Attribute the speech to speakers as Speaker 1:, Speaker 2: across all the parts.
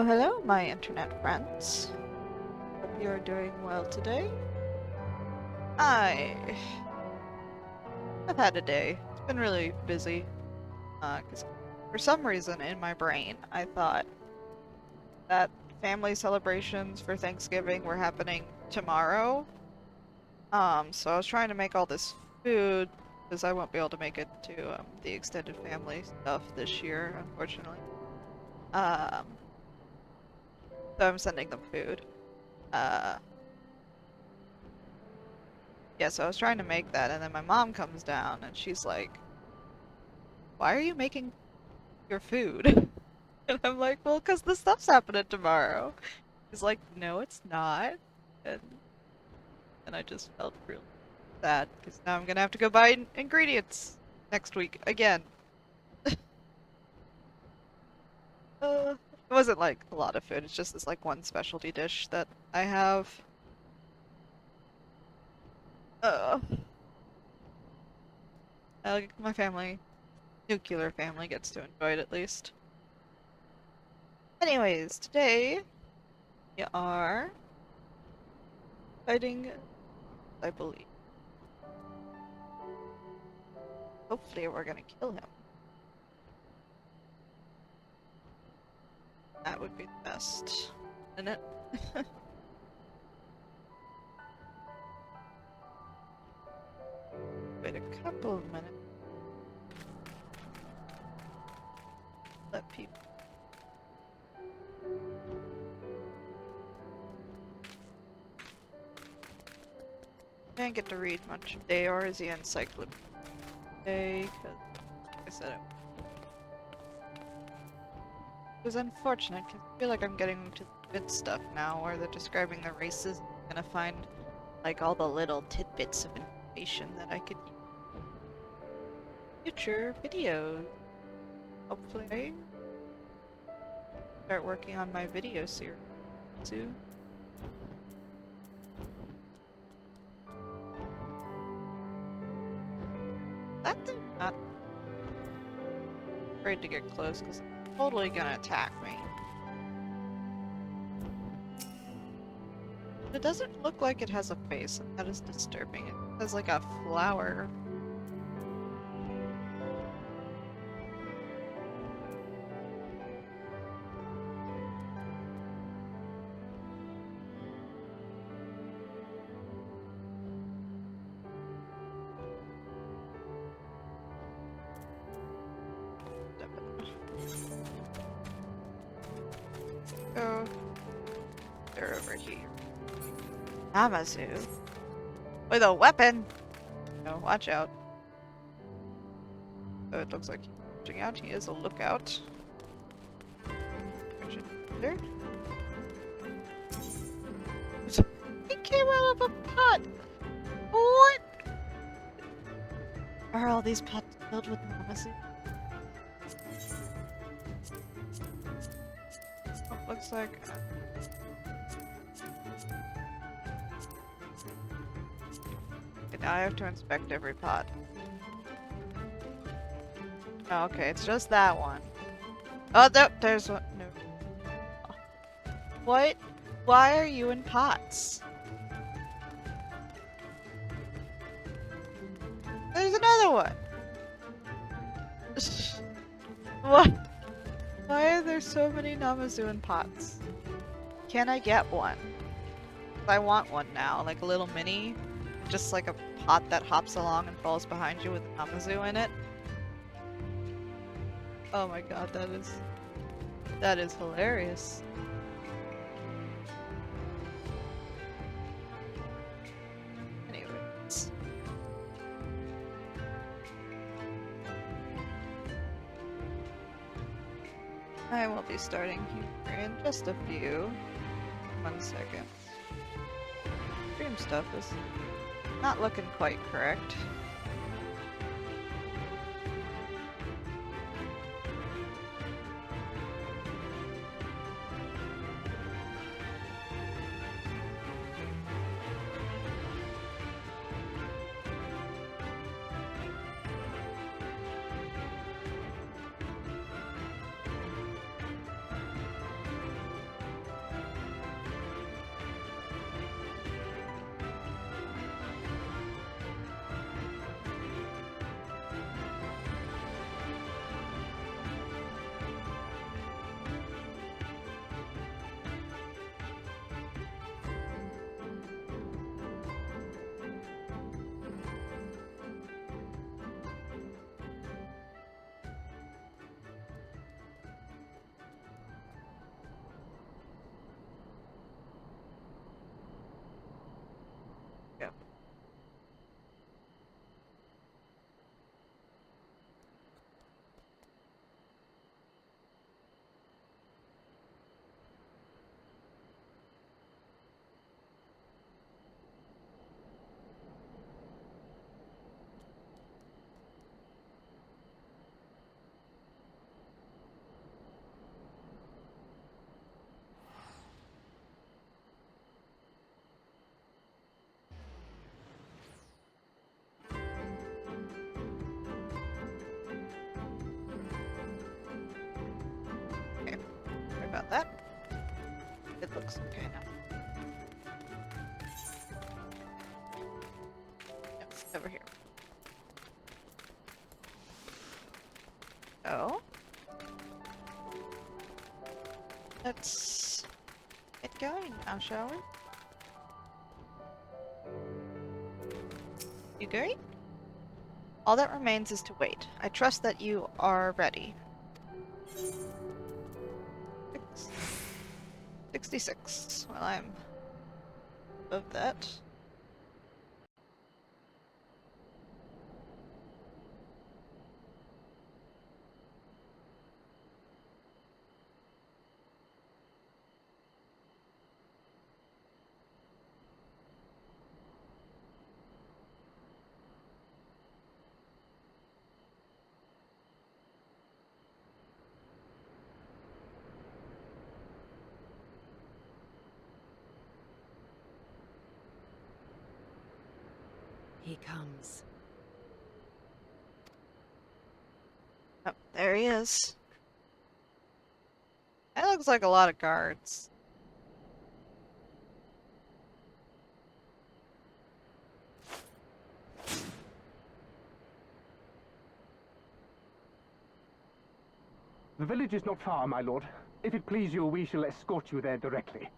Speaker 1: Hello, hello, my internet friends. Hope you're doing well today. I've had a day. It's been really busy. Because for some reason in my brain, I thought that family celebrations for Thanksgiving were happening tomorrow. So I was trying to make all this food, because I won't be able to make it to the extended family stuff this year, unfortunately. Um, so I'm sending them food. Uh, Yeah, so I was trying to make that, and then my mom comes down, and she's like, "Why are you making your food?" And I'm like, "Well, 'cause the stuff's happening tomorrow." She's like, "No, it's not." And, and I just felt really sad, because now I'm gonna have to go buy ingredients next week again. It wasn't like a lot of food, it's just this like one specialty dish that I have. Uh, my family, nuclear family, gets to enjoy it at least. Anyways, today we are fighting, I believe. Hopefully we're gonna kill him. That would be the best, isn't it? Wait a couple of minutes. Let people... I didn't get to read much today, or is the encyclopedia today, because like I said, it was unfortunate, because I feel like I'm getting to the good stuff now, where they're describing the races. I'm gonna find, like, all the little tidbits of information that I could use in future videos. Hopefully, start working on my video series soon. That thing not afraid to get close because it's totally gonna attack me. It doesn't look like it has a face, and that is disturbing. It has like a flower. Go. They're over here. Amazu. With a weapon! No, watch out. Oh, it looks like he's reaching out. He is a lookout. There. He came out of a pot! What? Are all these pots filled with Namazu? Oh, looks like... Okay, now I have to inspect every pot. Oh, okay, it's just that one. Oh, there's one. No. What? Why are you in pots? There's another one! What? Why are there so many Namazu in pots? Can I get one? I want one now, like a little mini. Just like a pot that hops along and falls behind you with Namazu in it. Oh my god, that is hilarious. Anyways. I will be starting here in just a few. 1 second. Stream stuff is not looking quite correct. about that. It looks okay now. Yep, over here. Oh. Let's get going now, shall we? You great? All that remains is to wait. I trust that you are ready. 66. Well, I'm above that.
Speaker 2: He comes.
Speaker 1: Oh, there he is. That looks like a lot of guards.
Speaker 3: The village is not far, my lord. If it please you, we shall escort you there directly.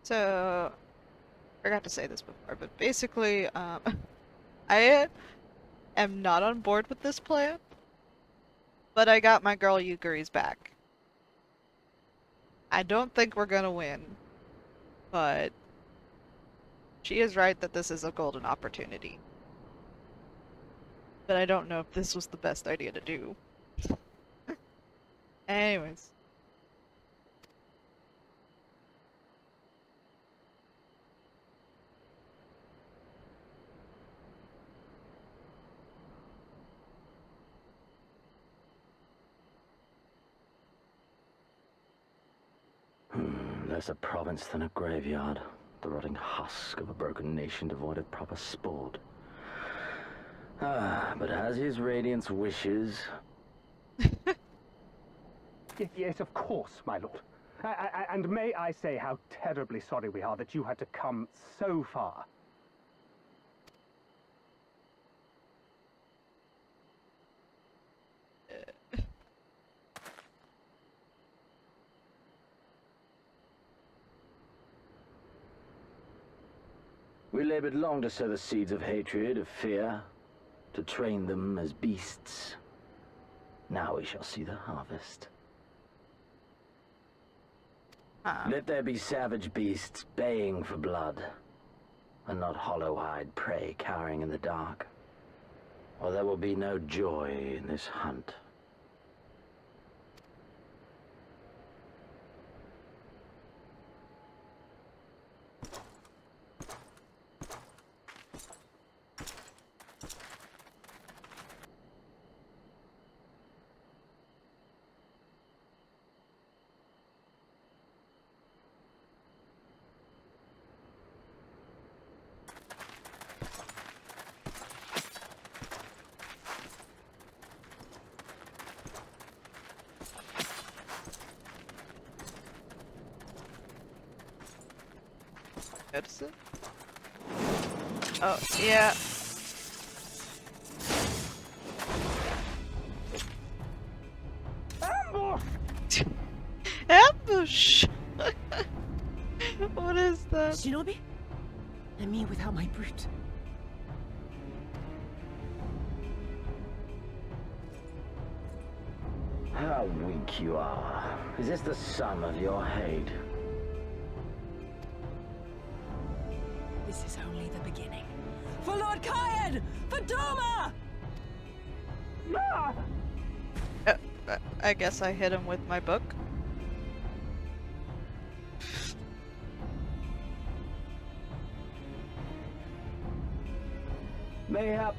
Speaker 1: So, I forgot to say this before, but basically, I am not on board with this plan, but I got my girl Yuguri's back. I don't think we're gonna win, but she is right that this is a golden opportunity. But I don't know if this was the best idea to do. Anyways.
Speaker 4: Less a province than a graveyard. The rotting husk of a broken nation devoid of proper sport. But as his radiance wishes...
Speaker 3: Yes, of course, my lord. And may I say how terribly sorry we are that you had to come so far.
Speaker 4: We labored long to sow the seeds of hatred, of fear, to train them as beasts. Now we shall see the harvest. Let there be savage beasts baying for blood, and not hollow-eyed prey cowering in the dark. Or there will be no joy in this hunt.
Speaker 1: Notice it? Oh, yeah.
Speaker 3: Ambush!
Speaker 1: Ambush! What is that?
Speaker 2: Shinobi? And me without my brute.
Speaker 4: How weak you are. Is this the sum of your hate?
Speaker 2: This is only the beginning. For Lord Hien! For Doma!
Speaker 3: Ah!
Speaker 1: I guess I hit him with my book.
Speaker 4: Mayhap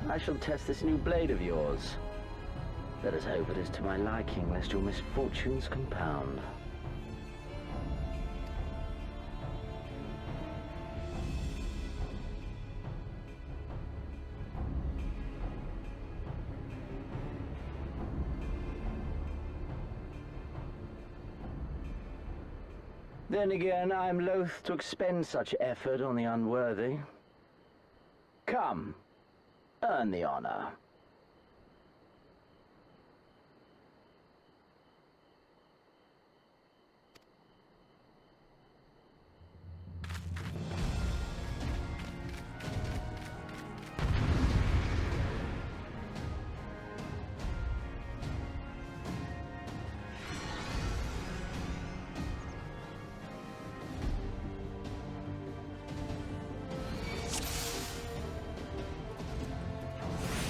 Speaker 4: I shall test this new blade of yours. Let us hope it is to my liking, lest your misfortunes compound. Then again, I'm loath to expend such effort on the unworthy. Come, earn the honor.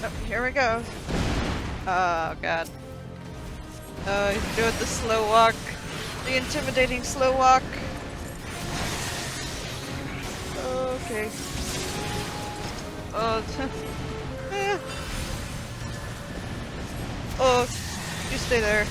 Speaker 1: Oh, here we go. Oh god. Oh, he's doing the slow walk. The intimidating slow walk. Okay. Oh, eh. Oh, you stay there.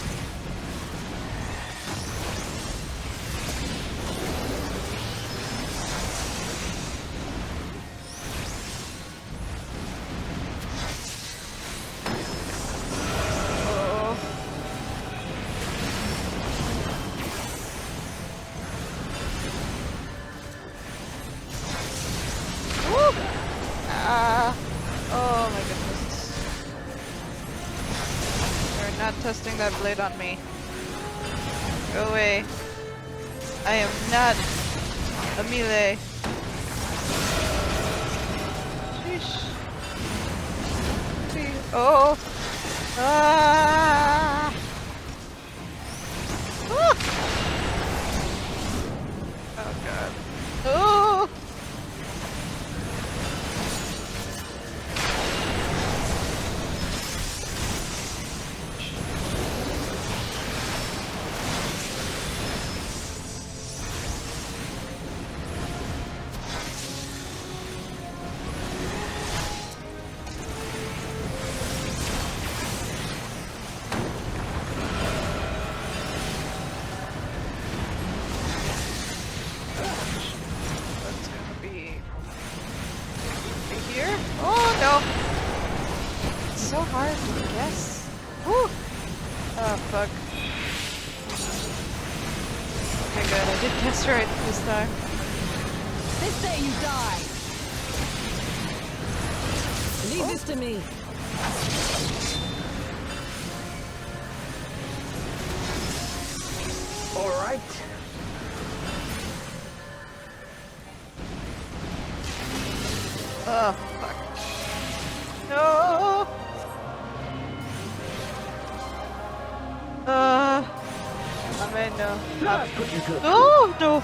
Speaker 1: Oh my goodness. You're not testing that blade on me. Go away. I am not a melee. Sheesh. Oh! Ah! Ah! Oh god. Oh! So hard to guess. Woo! Oh, fuck. Okay, good. I did guess right this time.
Speaker 2: This day you die! Leave this to me.
Speaker 4: All right.
Speaker 1: Oh, fuck. No! I mean, no.
Speaker 4: Let's put you to the
Speaker 1: No, no!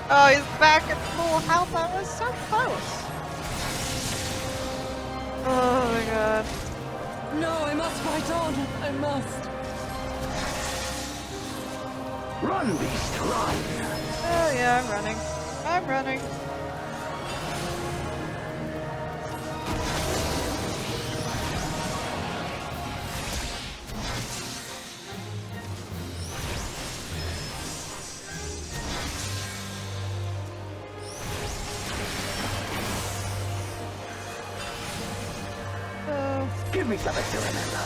Speaker 1: Oh, he's back at full health. I was so close. Oh my god.
Speaker 2: No, I must fight on. I must.
Speaker 4: Run, beast, run!
Speaker 1: Oh yeah, I'm running. I'm running.
Speaker 4: Give me something to remember.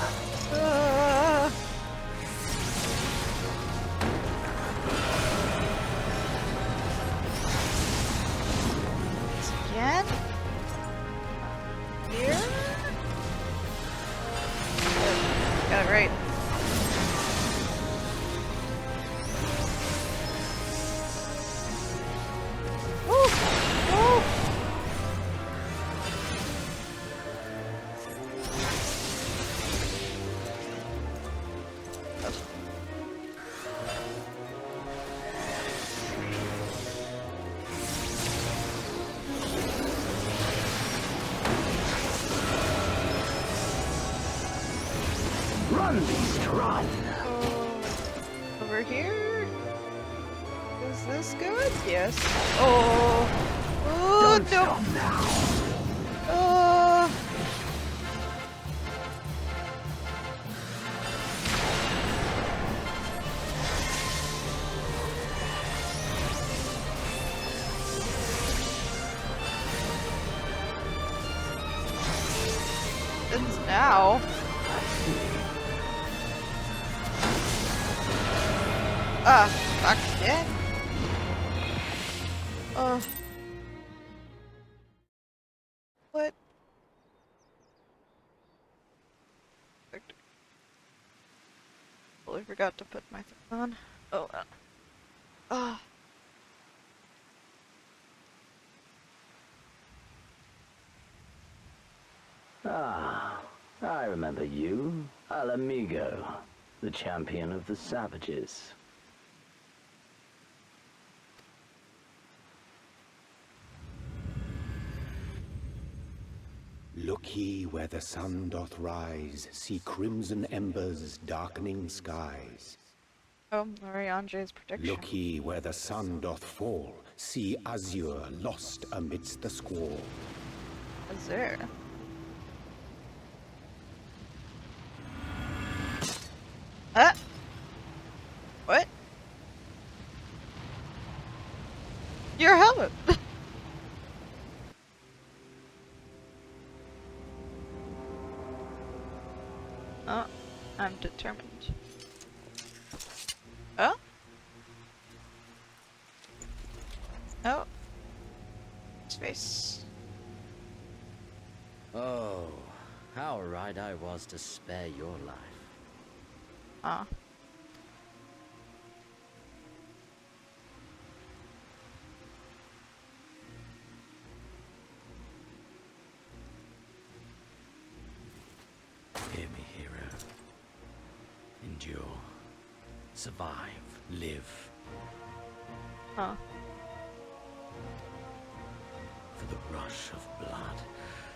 Speaker 1: Again? Here? Got it right. Woo! Woo!
Speaker 4: Run, beast, run!
Speaker 1: Over here? Is this good? Yes. Oh! Oh,
Speaker 4: Don't
Speaker 1: no!
Speaker 4: stop now.
Speaker 1: Oh! Now. Ah, fuck yeah. What? Totally forgot to put my thing on. Oh, ah.
Speaker 4: Ah, I remember you. Al Amigo, the champion of the savages.
Speaker 5: Look ye where the sun doth rise, see crimson embers darkening skies.
Speaker 1: Oh, Arianje's prediction.
Speaker 5: Look ye where the sun doth fall, see azure lost amidst the squall.
Speaker 1: Azure. Ah! What? Your helmet! Oh, I'm determined. Oh? Oh. Space.
Speaker 6: Oh, how right I was to spare your life.
Speaker 1: Ah.
Speaker 6: Hear me, hero. Endure. Survive. Live.
Speaker 1: Huh.
Speaker 6: For the rush of blood.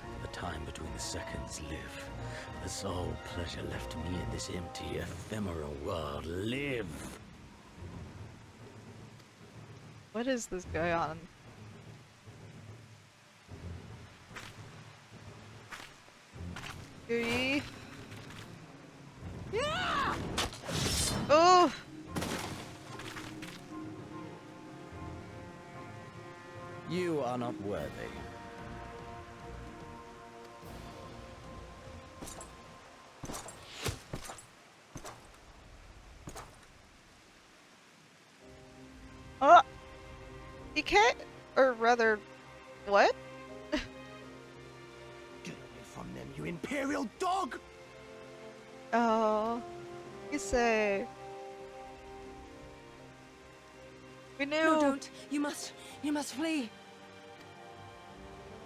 Speaker 6: For the time between the seconds. Live. For the sole pleasure left me in this empty, ephemeral world. Live.
Speaker 1: What is this guy on? Yui. Yeah! Oh!
Speaker 6: You are not worthy.
Speaker 1: Oh! He can't, or rather, what?
Speaker 7: Get away from them, you imperial dog!
Speaker 1: Oh, you say. We knew.
Speaker 2: No, don't. You must flee.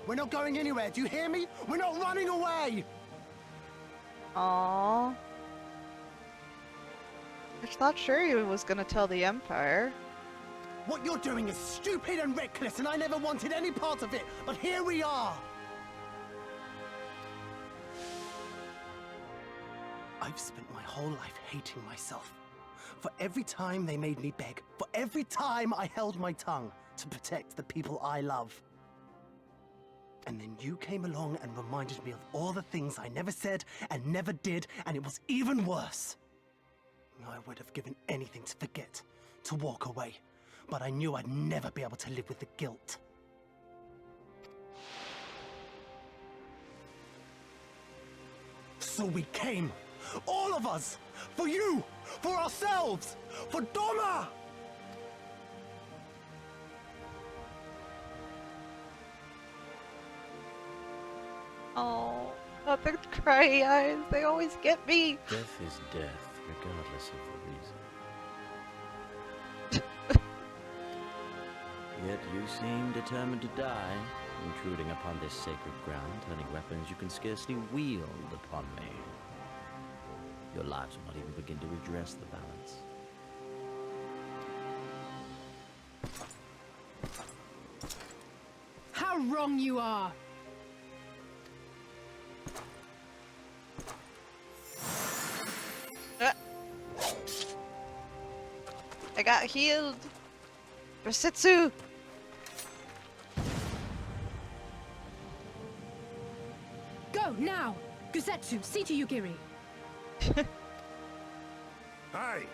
Speaker 7: We're not going anywhere, do you hear me? We're not running away!
Speaker 1: Aww. I thought sure he was gonna tell the Empire.
Speaker 7: What you're doing is stupid and reckless, and I never wanted any part of it, but here we are! I've spent my whole life hating myself. For every time they made me beg, for every time I held my tongue to protect the people I love. And then you came along and reminded me of all the things I never said and never did, and it was even worse. I would have given anything to forget, to walk away, but I knew I'd never be able to live with the guilt. So we came, all of us, for you, for ourselves, for Doma!
Speaker 1: Oh, not the cry eyes. They always get me.
Speaker 6: Death is death, regardless of the reason. Yet you seem determined to die, intruding upon this sacred ground, turning weapons you can scarcely wield upon me. Your lives will not even begin to redress the balance.
Speaker 2: How wrong you are!
Speaker 1: I got healed. Rositsu.
Speaker 2: Go, now! Gusetsu, see to Yugiri.
Speaker 5: Hey!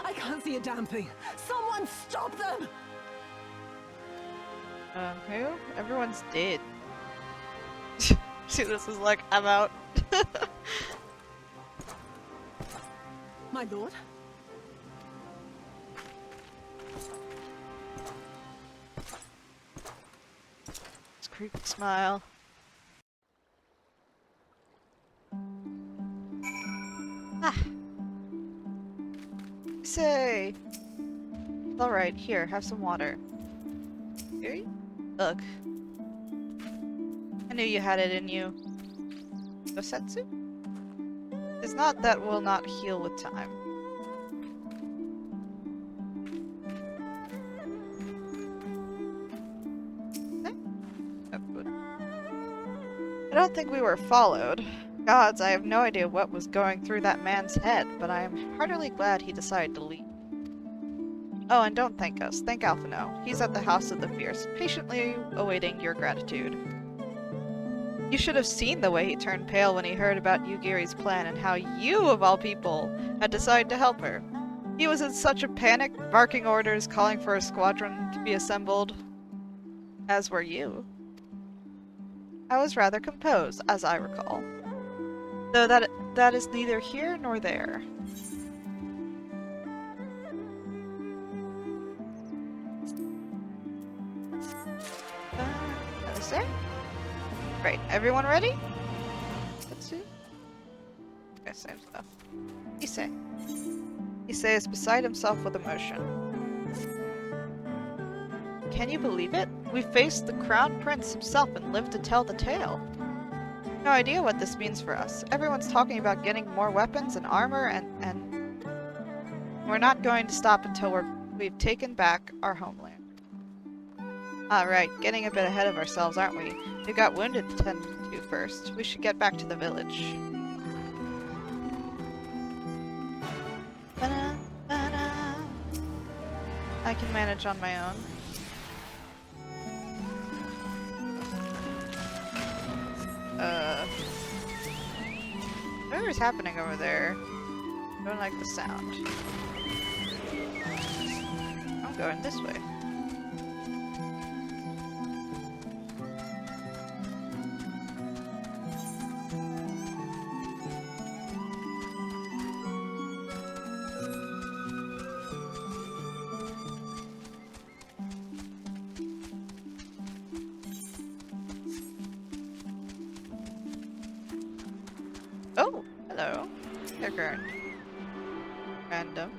Speaker 2: I can't see a damn thing. Someone stop them!
Speaker 1: Who? Everyone's dead. Zenos is like, I'm out.
Speaker 2: My lord?
Speaker 1: His creepy smile. Ah. Say. Alright, here, have some water. Here you? Ugh. I knew you had it in you. Dosetsu? It's not that will not heal with time. Eh? Oh, good. I don't think we were followed. Gods, I have no idea what was going through that man's head, but I am heartily glad he decided to leave. Oh, and don't thank us. Thank Alphino. He's at the House of the Fierce, patiently awaiting your gratitude. You should have seen the way he turned pale when he heard about Yugiri's plan and how you, of all people, had decided to help her. He was in such a panic, barking orders, calling for a squadron to be assembled. As were you. I was rather composed, as I recall. Though that is neither here nor there. Is there? Right, everyone ready? Let's see. Okay, same stuff. Issei is beside himself with emotion. Can you believe it? We faced the Crown Prince himself and lived to tell the tale. No idea what this means for us. Everyone's talking about getting more weapons and armor and we're not going to stop until we've taken back our homeland. Alright, getting a bit ahead of ourselves, aren't we? We got wounded to tend to first. We should get back to the village. Ba-da, ba-da. I can manage on my own. Whatever's happening over there, I don't like the sound. I'm going this way. Oh, hello. They're random.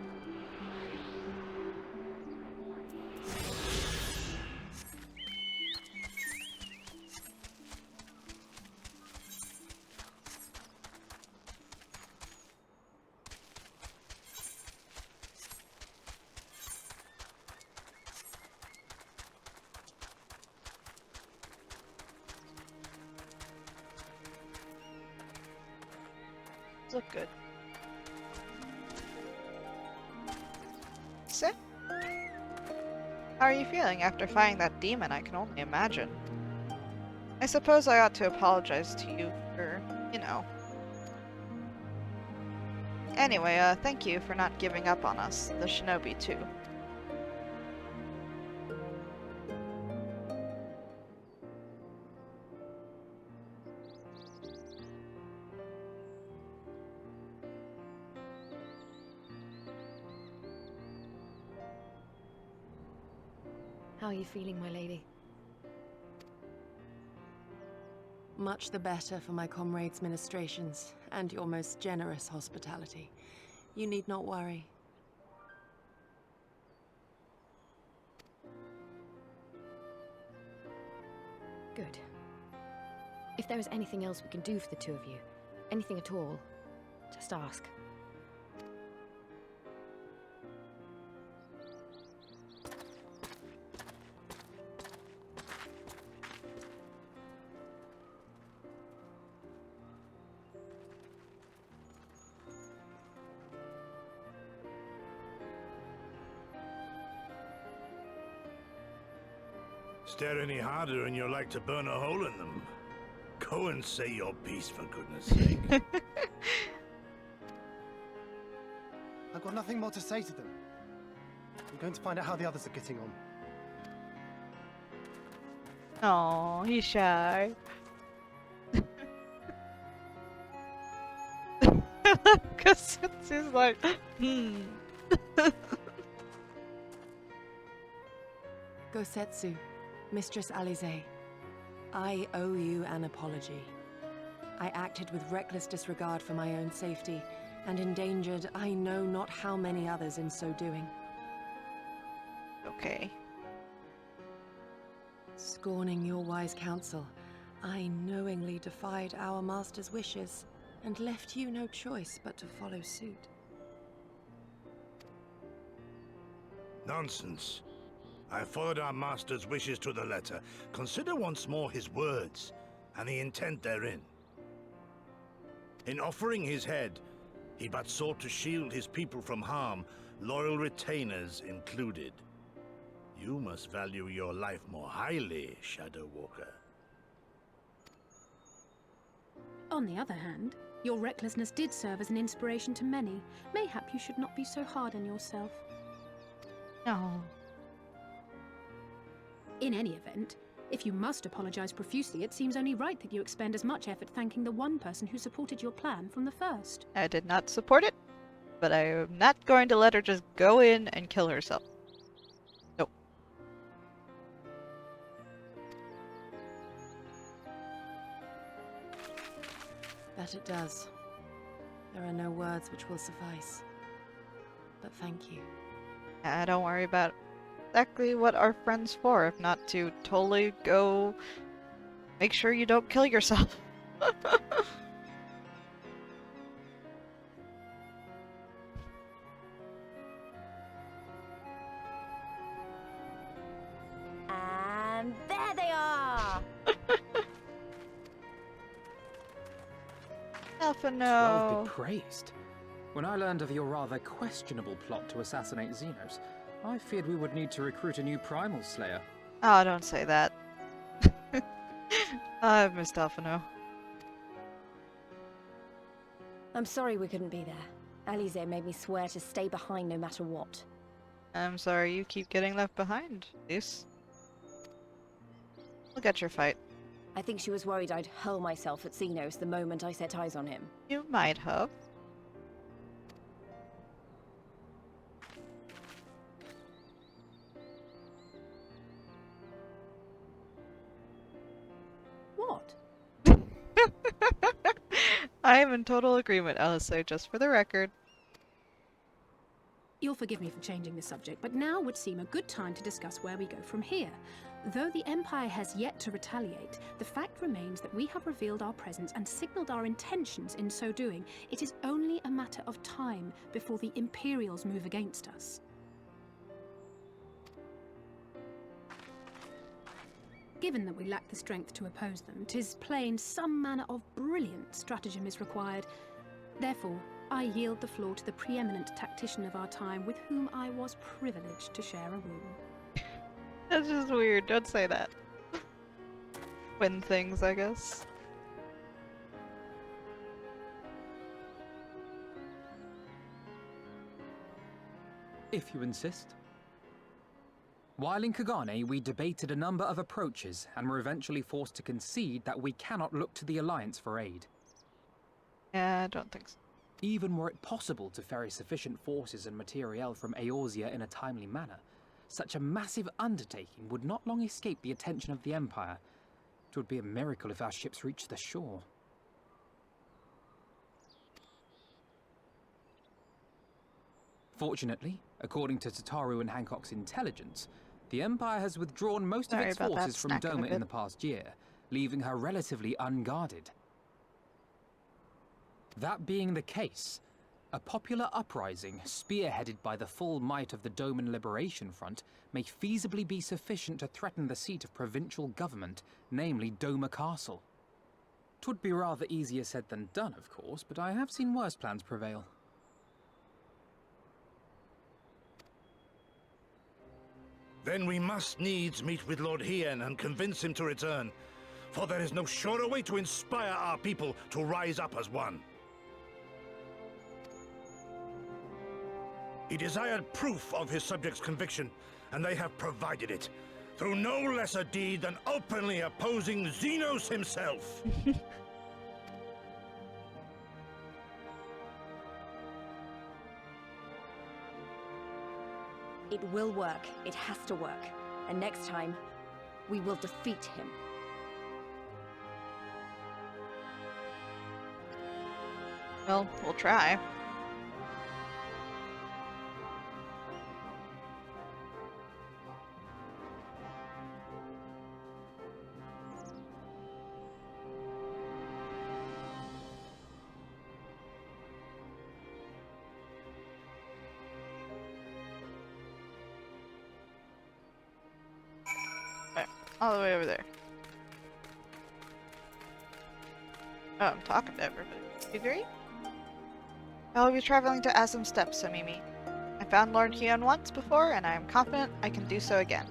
Speaker 1: Look good. So, how are you feeling after fighting that demon? I can only imagine. I suppose I ought to apologize to you for, you know. Anyway, thank you for not giving up on us, the shinobi too.
Speaker 8: How are you feeling, my lady?
Speaker 2: Much the better for my comrades' ministrations and your most generous hospitality. You need not worry.
Speaker 8: Good. If there is anything else we can do for the two of you, anything at all, just ask.
Speaker 9: Stare any harder and you're like to burn a hole in them. Go and say your piece, for goodness sake.
Speaker 7: I've got nothing more to say to them. I'm going to find out how the others are getting on.
Speaker 1: Oh, he's shy. Because he's like,
Speaker 2: Gosetsu, Mistress Alize, I owe you an apology. I acted with reckless disregard for my own safety, and endangered I know not how many others in so doing.
Speaker 1: Okay.
Speaker 2: Scorning your wise counsel, I knowingly defied our master's wishes, and left you no choice but to follow suit.
Speaker 9: Nonsense. I followed our master's wishes to the letter. Consider once more his words, and the intent therein. In offering his head, he but sought to shield his people from harm, loyal retainers included. You must value your life more highly, Shadow Walker.
Speaker 10: On the other hand, your recklessness did serve as an inspiration to many. Mayhap you should not be so hard on yourself.
Speaker 1: No.
Speaker 10: In any event, if you must apologize profusely, it seems only right that you expend as much effort thanking the one person who supported your plan from the first.
Speaker 1: I did not support it, but I am not going to let her just go in and kill herself. Nope.
Speaker 2: That it does. There are no words which will suffice. But thank you.
Speaker 1: Don't worry about exactly what our friend's for, if not to totally go make sure you don't kill yourself.
Speaker 11: And there they are!
Speaker 1: Alpha,
Speaker 12: Well
Speaker 1: no.
Speaker 12: be praised. When I learned of your rather questionable plot to assassinate Zenos, I feared we would need to recruit a new primal slayer.
Speaker 1: Oh, don't say that. I've missed Alphino.
Speaker 11: I'm sorry we couldn't be there. Alize made me swear to stay behind no matter what.
Speaker 1: I'm sorry you keep getting left behind, Luce. Look at your fight.
Speaker 11: I think she was worried I'd hurl myself at Zenos the moment I set eyes on him.
Speaker 1: You might have.
Speaker 10: What?
Speaker 1: I am in total agreement, Alice, just for the record.
Speaker 10: You'll forgive me for changing the subject, but now would seem a good time to discuss where we go from here. Though the Empire has yet to retaliate, the fact remains that we have revealed our presence and signaled our intentions in so doing. It is only a matter of time before the Imperials move against us. Given that we lack the strength to oppose them, 'tis plain some manner of brilliant stratagem is required. Therefore, I yield the floor to the preeminent tactician of our time, with whom I was privileged to share a room.
Speaker 1: That's just weird. Don't say that. Win things, I guess.
Speaker 12: If you insist. While in Kagane, we debated a number of approaches and were eventually forced to concede that we cannot look to the Alliance for aid.
Speaker 1: Yeah, I don't think so.
Speaker 12: Even were it possible to ferry sufficient forces and materiel from Eorzea in a timely manner, such a massive undertaking would not long escape the attention of the Empire. It would be a miracle if our ships reached the shore. Fortunately, according to Tataru and Hancock's intelligence, the Empire has withdrawn most of its forces from Doma in the past year, leaving her relatively unguarded. That being the case, a popular uprising, spearheaded by the full might of the Doman Liberation Front, may feasibly be sufficient to threaten the seat of provincial government, namely Doma Castle. 'Twould be rather easier said than done, of course, but I have seen worse plans prevail.
Speaker 9: Then we must needs meet with Lord Hien and convince him to return, for there is no surer way to inspire our people to rise up as one. He desired proof of his subjects' conviction, and they have provided it, through no less a deed than openly opposing Zenos himself.
Speaker 11: It will work. It has to work. And next time, we will defeat him.
Speaker 1: Well, we'll try. Right, all the way over there. Oh, I'm talking to everybody. You agree? I will be traveling to Asum Steppes, Somimi. I found Lord Hien once before, and I am confident I can do so again.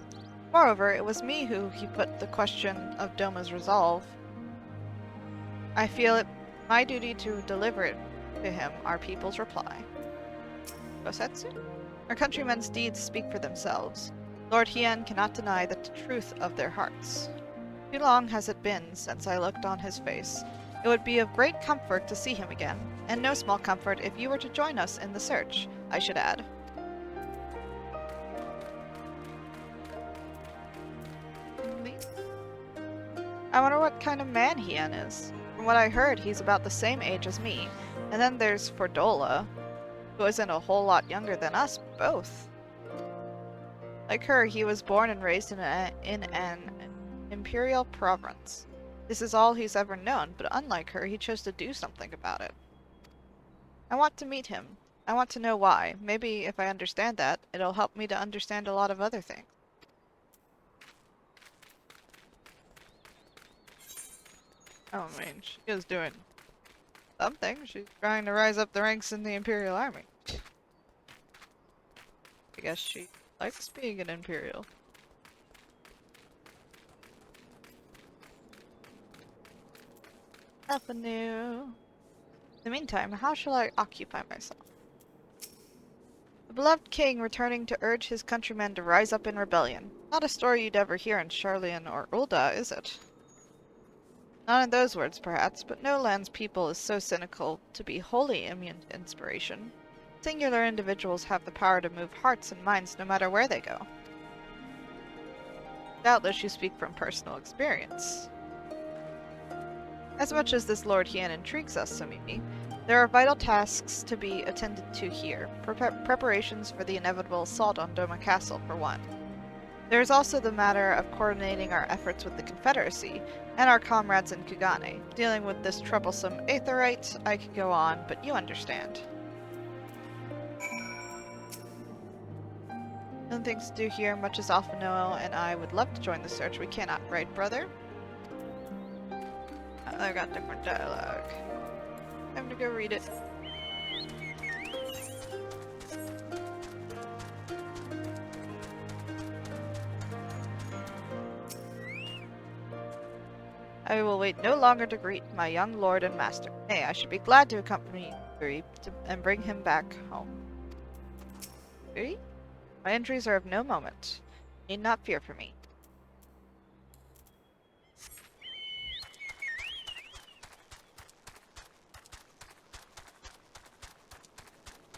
Speaker 1: Moreover, it was me who he put the question of Doma's resolve. I feel it my duty to deliver it to him, our people's reply. Gosetsu? Our countrymen's deeds speak for themselves. Lord Hien cannot deny the truth of their hearts. Too long has it been since I looked on his face. It would be of great comfort to see him again, and no small comfort if you were to join us in the search, I should add. Please? I wonder what kind of man Hien is. From what I heard, he's about the same age as me. And then there's Fordola, who isn't a whole lot younger than us both. Like her, he was born and raised in an imperial province. This is all he's ever known, but unlike her, he chose to do something about it. I want to meet him. I want to know why. Maybe if I understand that, it'll help me to understand a lot of other things. Oh, I mean, she is doing something. She's trying to rise up the ranks in the Imperial Army. I guess she likes being an Imperial. Nothing new. In the meantime, how shall I occupy myself? The beloved king returning to urge his countrymen to rise up in rebellion. Not a story you'd ever hear in Sharlayan or Ul'dah, is it? Not in those words, perhaps, but no land's people is so cynical to be wholly immune to inspiration. Singular individuals have the power to move hearts and minds no matter where they go. Doubtless you speak from personal experience. As much as this Lord Hien intrigues us, Somimi, there are vital tasks to be attended to here. Preparations for the inevitable assault on Doma Castle, for one. There is also the matter of coordinating our efforts with the Confederacy and our comrades in Kugane. Dealing with this troublesome Aetherite, I could go on, but you understand. None things to do here, much as Alpha Noel and I would love to join the search. We cannot, right, brother? I got different dialogue. Time to go read it. I will wait no longer to greet my young lord and master. Nay, I should be glad to accompany Yuri and bring him back home. Yuri? My injuries are of no moment. You need not fear for me.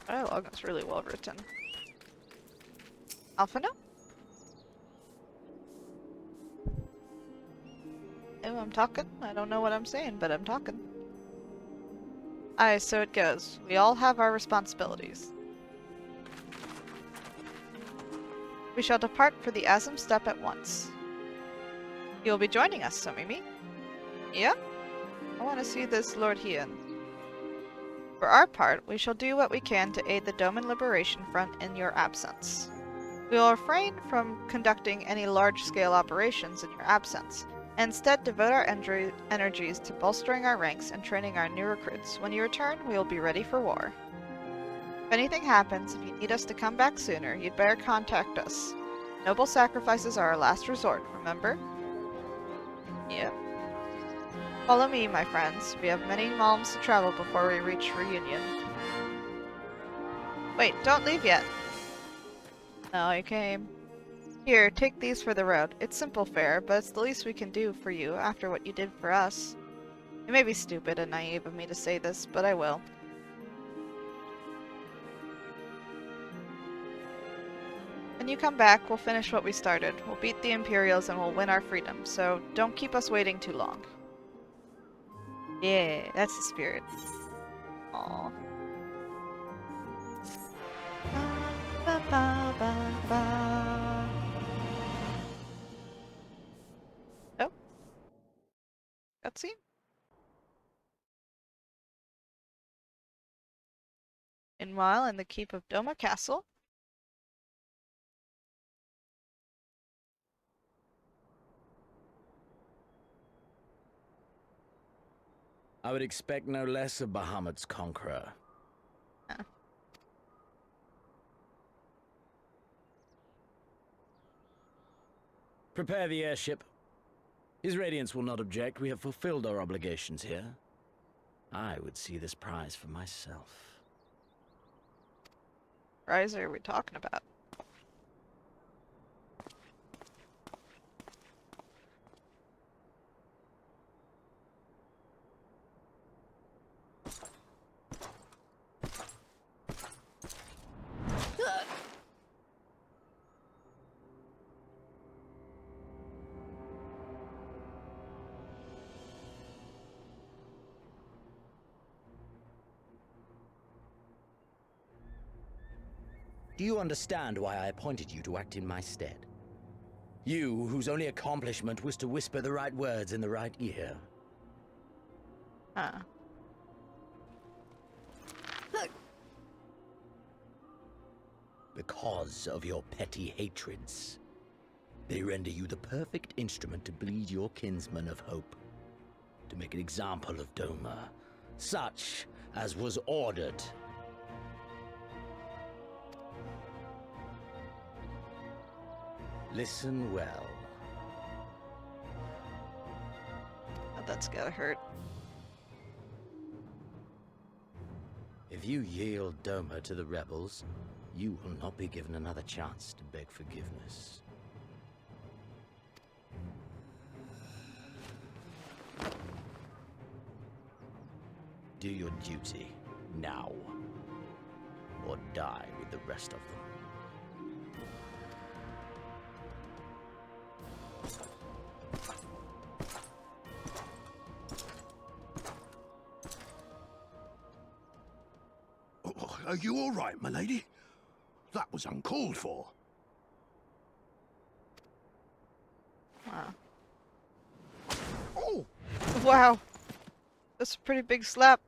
Speaker 1: Dialogue is really well written. Alphino? Oh, I'm talking? I don't know what I'm saying, but I'm talking. Aye, so it goes. We all have our responsibilities. We shall depart for the Asum Steppe at once. You'll be joining us, Somimi. Yeah? I want to see this Lord Hien. For our part, we shall do what we can to aid the Doman Liberation Front in your absence. We will refrain from conducting any large-scale operations in your absence, and instead devote our energies to bolstering our ranks and training our new recruits. When you return, we will be ready for war. If anything happens, if you need us to come back sooner, you'd better contact us. Noble sacrifices are our last resort, remember? Yep. Follow me, my friends. We have many malms to travel before we reach reunion. Wait, don't leave yet. No, you came. Here, take these for the road. It's simple fare, but it's the least we can do for you after what you did for us. It may be stupid and naive of me to say this, but I will. When you come back, we'll finish what we started. We'll beat the Imperials and we'll win our freedom, so don't keep us waiting too long. Yeah, that's the spirit. Aww. Ba, ba, ba, ba. Oh. Cutscene? Meanwhile, in the keep of Doma Castle.
Speaker 6: I would expect no less of Bahamut's conqueror. Prepare the airship. His Radiance will not object. We have fulfilled our obligations here. I would see this prize for myself.
Speaker 1: Prize are we talking about?
Speaker 6: Do you understand why I appointed you to act in my stead? You, whose only accomplishment was to whisper the right words in the right ear. Because of your petty hatreds. They render you the perfect instrument to bleed your kinsman of hope. To make an example of Doma, such as was ordered. Listen well.
Speaker 1: Oh, that's gotta hurt.
Speaker 6: If you yield Doma to the rebels, you will not be given another chance to beg forgiveness. Do your duty, now. Or die with the rest of them.
Speaker 9: Are you all right, my lady? That was uncalled for.
Speaker 1: Wow.
Speaker 9: Oh!
Speaker 1: Wow. That's a pretty big slap.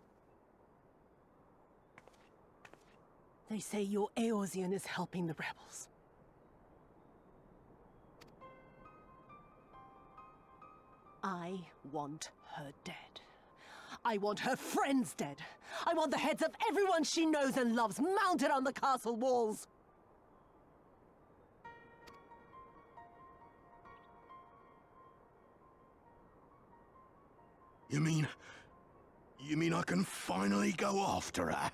Speaker 2: They say your Eorzean is helping the rebels. I want her dead. I want her friends dead. I want the heads of everyone she knows and loves mounted on the castle walls.
Speaker 9: You mean I can finally go after her?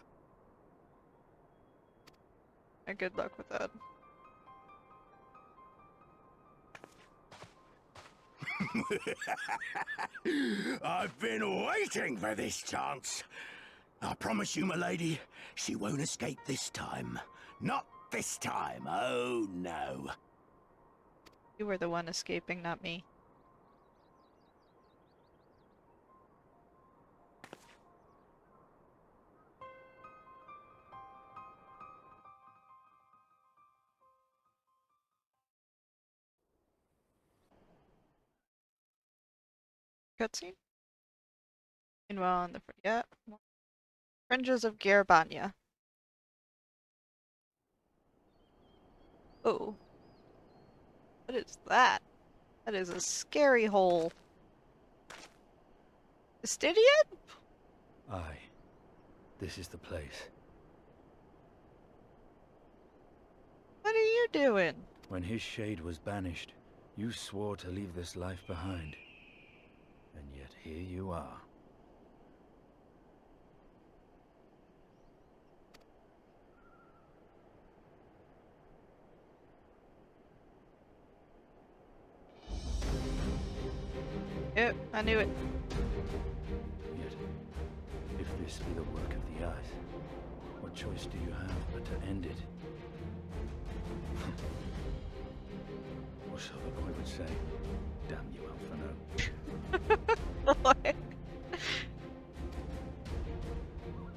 Speaker 1: And good luck with that.
Speaker 9: I've been waiting for this chance. I promise you, my lady, she won't escape this time. Not this time, oh no.
Speaker 1: You were the one escaping, not me. Cutscene? Meanwhile, on the fringes of Garabanya. Oh. What is that? That is a scary hole. Stydian?
Speaker 13: Aye. This is the place.
Speaker 1: What are you doing?
Speaker 13: When his shade was banished, you swore to leave this life behind. And yet here you are.
Speaker 1: Yep, I knew it.
Speaker 13: Yet, if this be the work of the eyes, what choice do you have but to end it? Silverboy would say. Damn you, Alphino.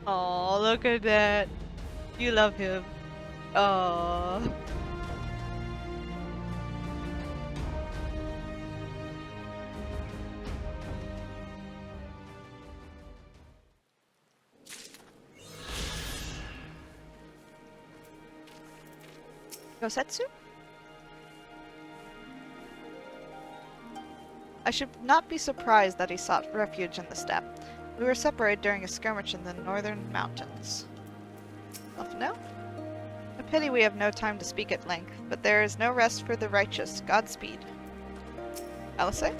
Speaker 1: Oh, look at that. You love him. Oh. Yosetsu? I should not be surprised that he sought refuge in the steppe. We were separated during a skirmish in the northern mountains. No? A pity we have no time to speak at length, but there is no rest for the righteous. Godspeed. Alice?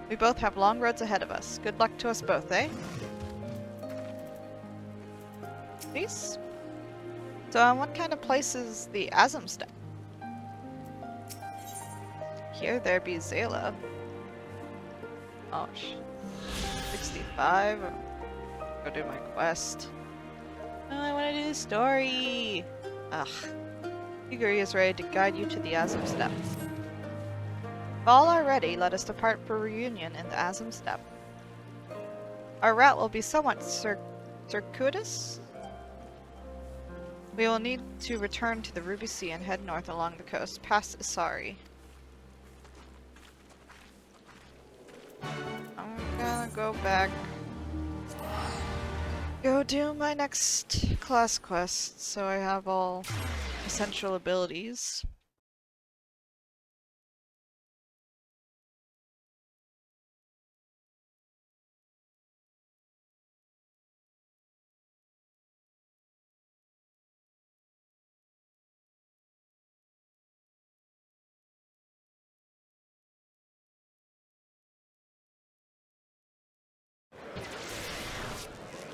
Speaker 1: We both have long roads ahead of us. Good luck to us both, eh? Peace? So, what kind of place is the Azim Steppe? Here there be Zayla. Oh, 65. Go do my quest. Oh, I want to do the story. Ugh. Yuguri is ready to guide you to the Azim Steppe. If all are ready, let us depart for reunion in the Azim Steppe. Our route will be somewhat circuitous. We will need to return to the Ruby Sea and head north along the coast, past Isari. I'm gonna go back. Go do my next class quest, so I have all essential abilities.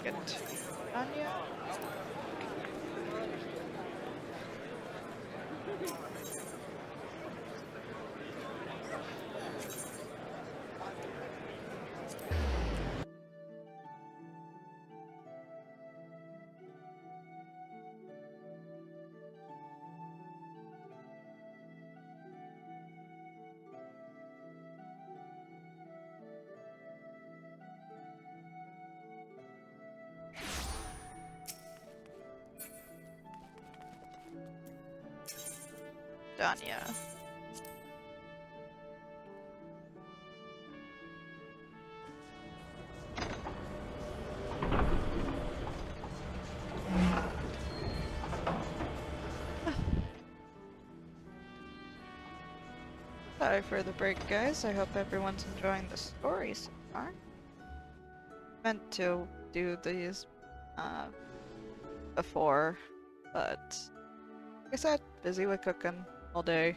Speaker 1: Get Anya. Danya. Sorry for the break, guys. I hope everyone's enjoying the story so far. Meant to do these before, but like I said, busy with cooking all day.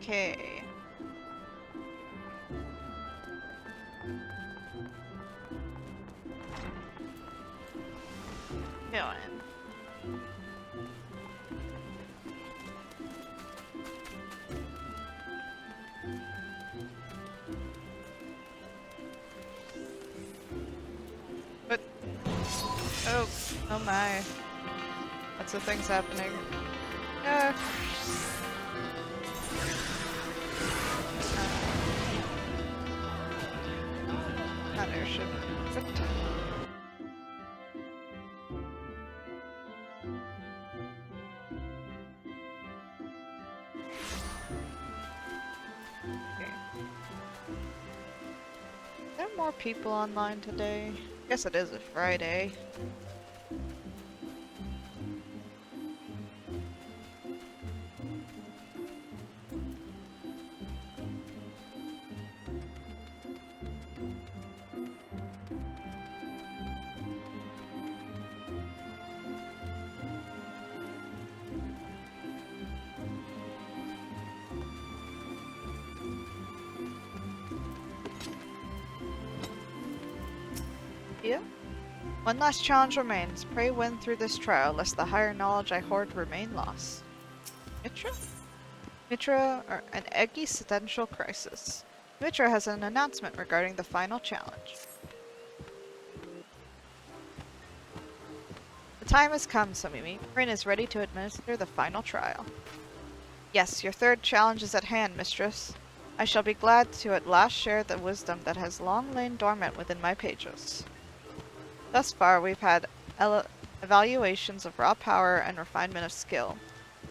Speaker 1: Okay. Going. But oh my. Lots of things happening. Not airship. But okay. Are there more people online today? Guess it is a Friday. Yeah? One last challenge remains. Pray win through this trial, lest the higher knowledge I hoard remain lost. Mitra? Mitra, or an existential crisis. Mitra has an announcement regarding the final challenge. The time has come, Somimi. Rin is ready to administer the final trial. Yes, your third challenge is at hand, mistress. I shall be glad to at last share the wisdom that has long lain dormant within my pages. Thus far, we've had evaluations of raw power and refinement of skill.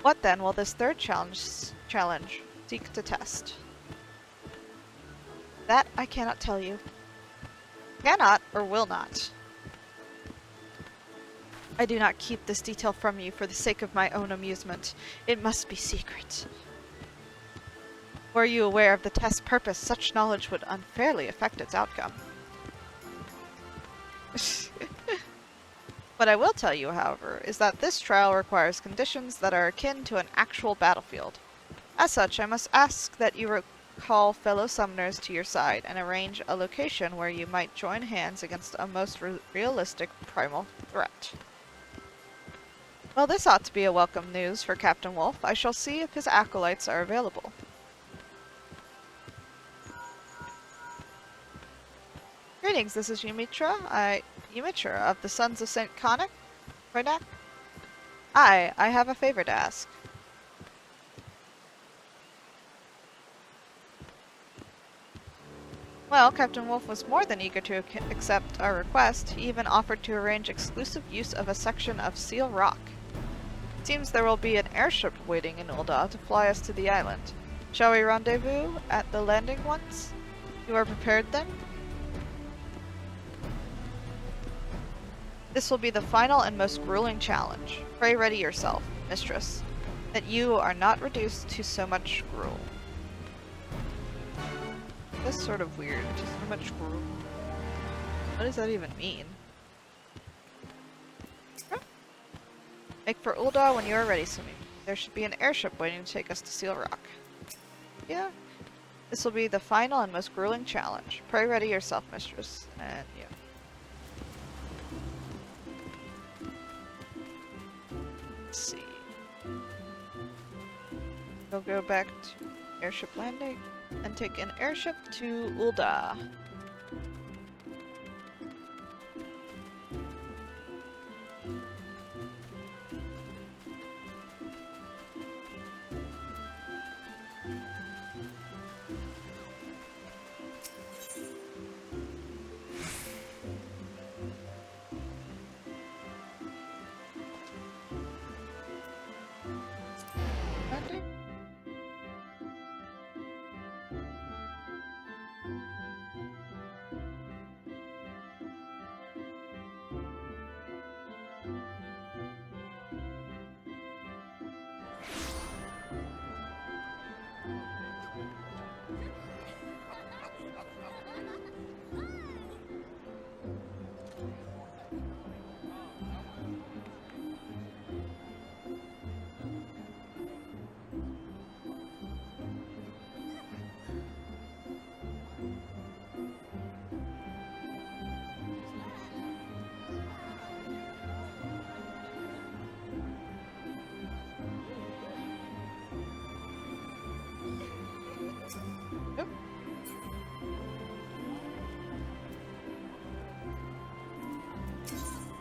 Speaker 1: What then will this third challenge seek to test? That I cannot tell you. Cannot or will not. I do not keep this detail from you for the sake of my own amusement. It must be secret. Were you aware of the test's purpose, such knowledge would unfairly affect its outcome. What I will tell you, however, is that this trial requires conditions that are akin to an actual battlefield. As such, I must ask that you recall fellow summoners to your side and arrange a location where you might join hands against a most realistic primal threat. Well, this ought to be a welcome news for Captain Wolf. I shall see if his acolytes are available. Greetings, this is Ymitra. Ymitra of the Sons of St. Konak? I have a favor to ask. Well, Captain Wolf was more than eager to accept our request. He even offered to arrange exclusive use of a section of Seal Rock. It seems there will be an airship waiting in Ul'dah to fly us to the island. Shall we rendezvous at the landing once? You are prepared then? This will be the final and most grueling challenge. Pray ready yourself, mistress, that you are not reduced to so much gruel. That's sort of weird, just so much gruel. What does that even mean? Make for Ul'dah when you are ready, Somimi. There should be an airship waiting to take us to Seal Rock. Yeah. This will be the final and most grueling challenge. Pray ready yourself, mistress. And yeah. Let's see. We'll go back to airship landing and take an airship to Ul'dah.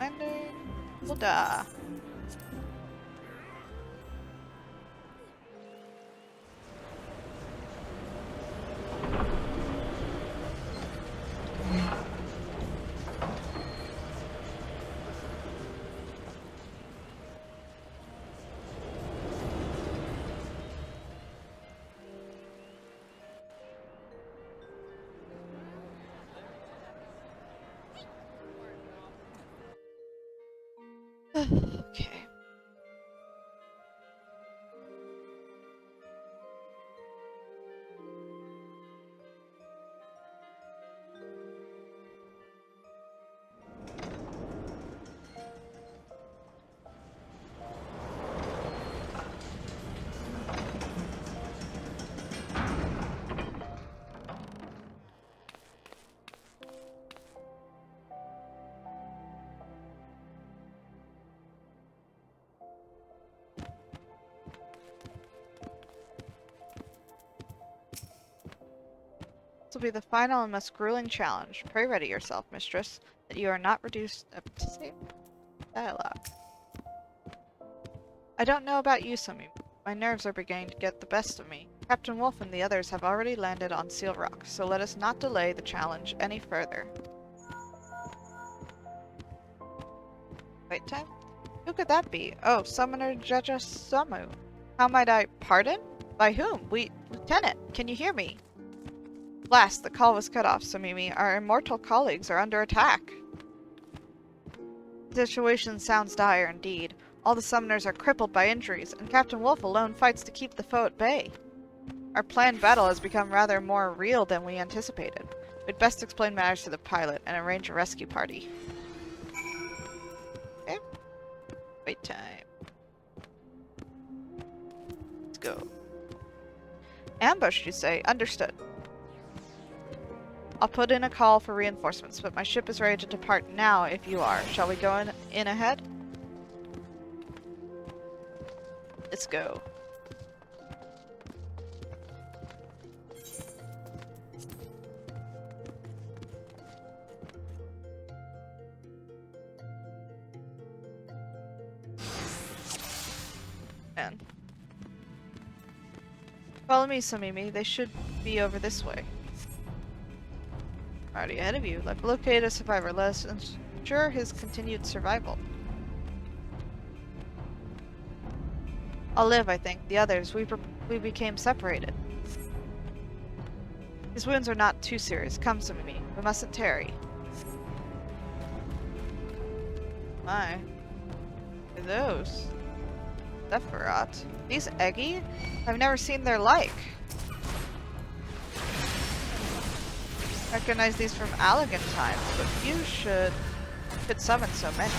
Speaker 1: Landing. Ul'dah. This will be the final and most grueling challenge. Pray ready yourself, mistress, that you are not reduced to same dialogue. I don't know about you, Somimi. My nerves are beginning to get the best of me. Captain Wolf and the others have already landed on Seal Rock, so let us not delay the challenge any further. Wait time? Who could that be? Oh, Summoner Jeja Samu. How might I... Pardon? By whom? Lieutenant, can you hear me? Blast, the call was cut off, Somimi. Our immortal colleagues are under attack. The situation sounds dire indeed. All the summoners are crippled by injuries, and Captain Wolf alone fights to keep the foe at bay. Our planned battle has become rather more real than we anticipated. We'd best explain matters to the pilot and arrange a rescue party. Okay. Wait time. Let's go. Ambush, you say? Understood. I'll put in a call for reinforcements, but my ship is ready to depart now if you are. Shall we go in ahead? Let's go. Man. Follow me, Somimi. They should be over this way. Already ahead of you. Like, locate a survivor. Let us ensure his continued survival. I'll live, I think. The others, we became separated. His wounds are not too serious. Come, Somimi. We mustn't tarry. My. What are those? Sephiroth. These Eggy? I've never seen their like. Recognize these from Allegan times, but few could summon so many.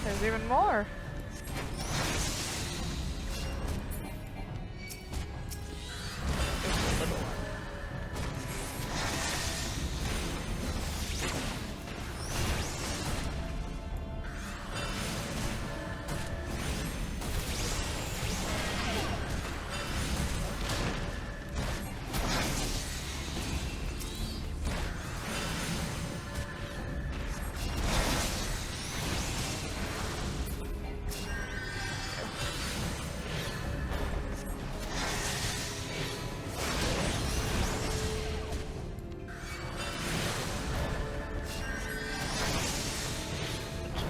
Speaker 1: There's even more.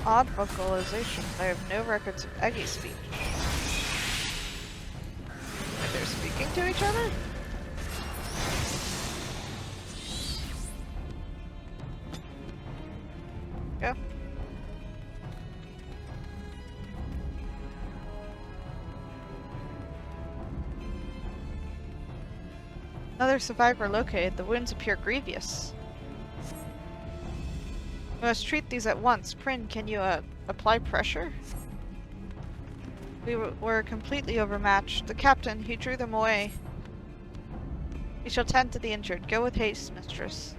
Speaker 1: Odd vocalization. I have no records of Eggy speech. Like they're speaking to each other? Go. Another survivor located. The wounds appear grievous. We must treat these at once. Prin, can you apply pressure? We were completely overmatched. The captain, he drew them away. We shall tend to the injured. Go with haste, mistress.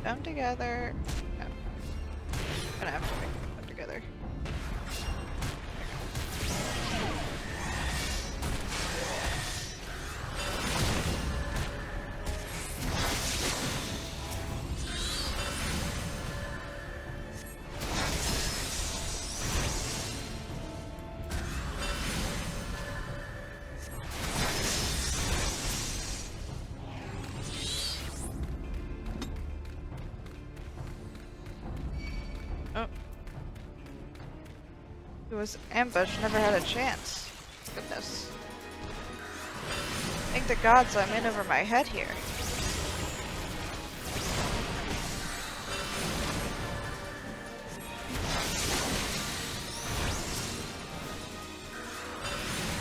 Speaker 1: Come together. No. I'm gonna have to make them come together. He was ambushed, never had a chance. Goodness. Thank the gods I'm in over my head here.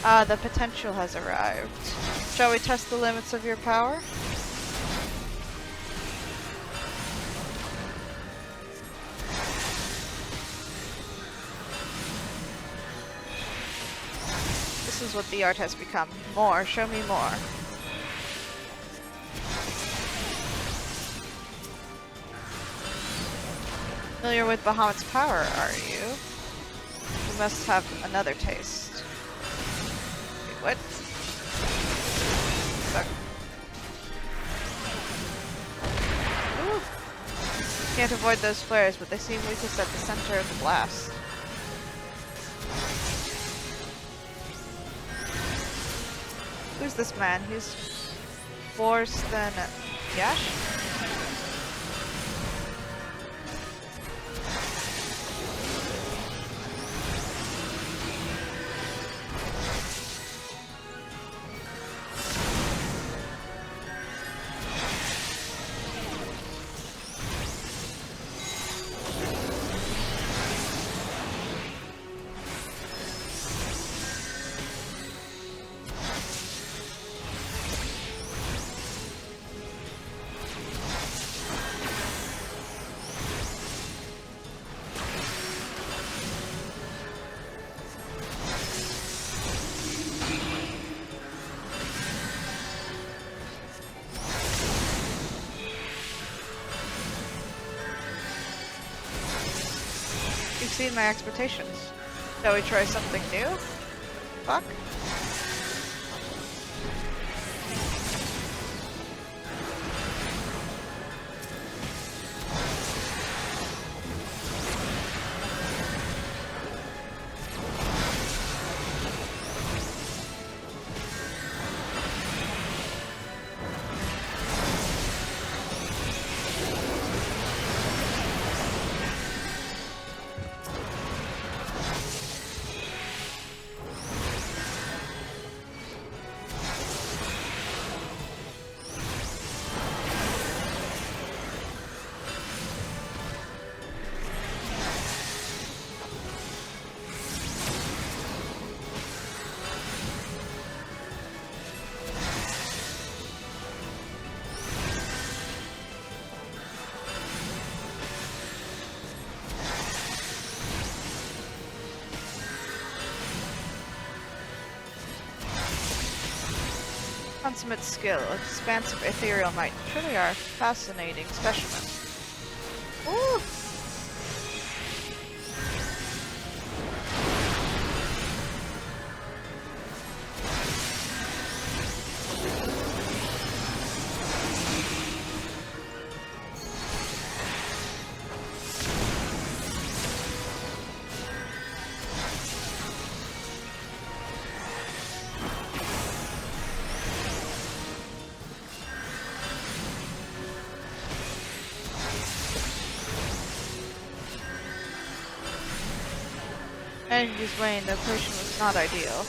Speaker 1: Ah, the potential has arrived. Shall we test the limits of your power? This is what the art has become. More, show me more. Familiar with Bahamut's power, are you? You must have another taste. Wait, what? Suck. Ooh. Can't avoid those flares, but they seem weakest at the center of the blast. Who's this man? He's worse than Yash? Exceed my expectations. Shall we try something new? Fuck. Consummate skill, expansive ethereal might. Truly are a fascinating specimen. Ooh! Energy's wane, the potion was not ideal.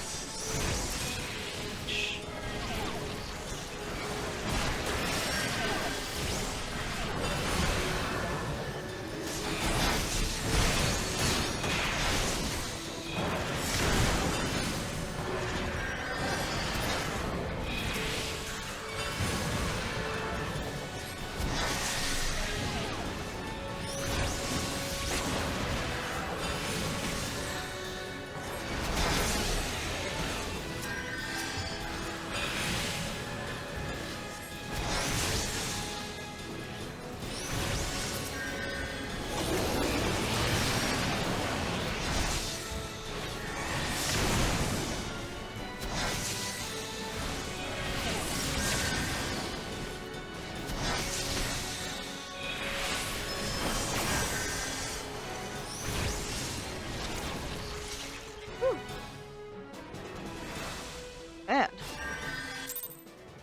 Speaker 1: Man,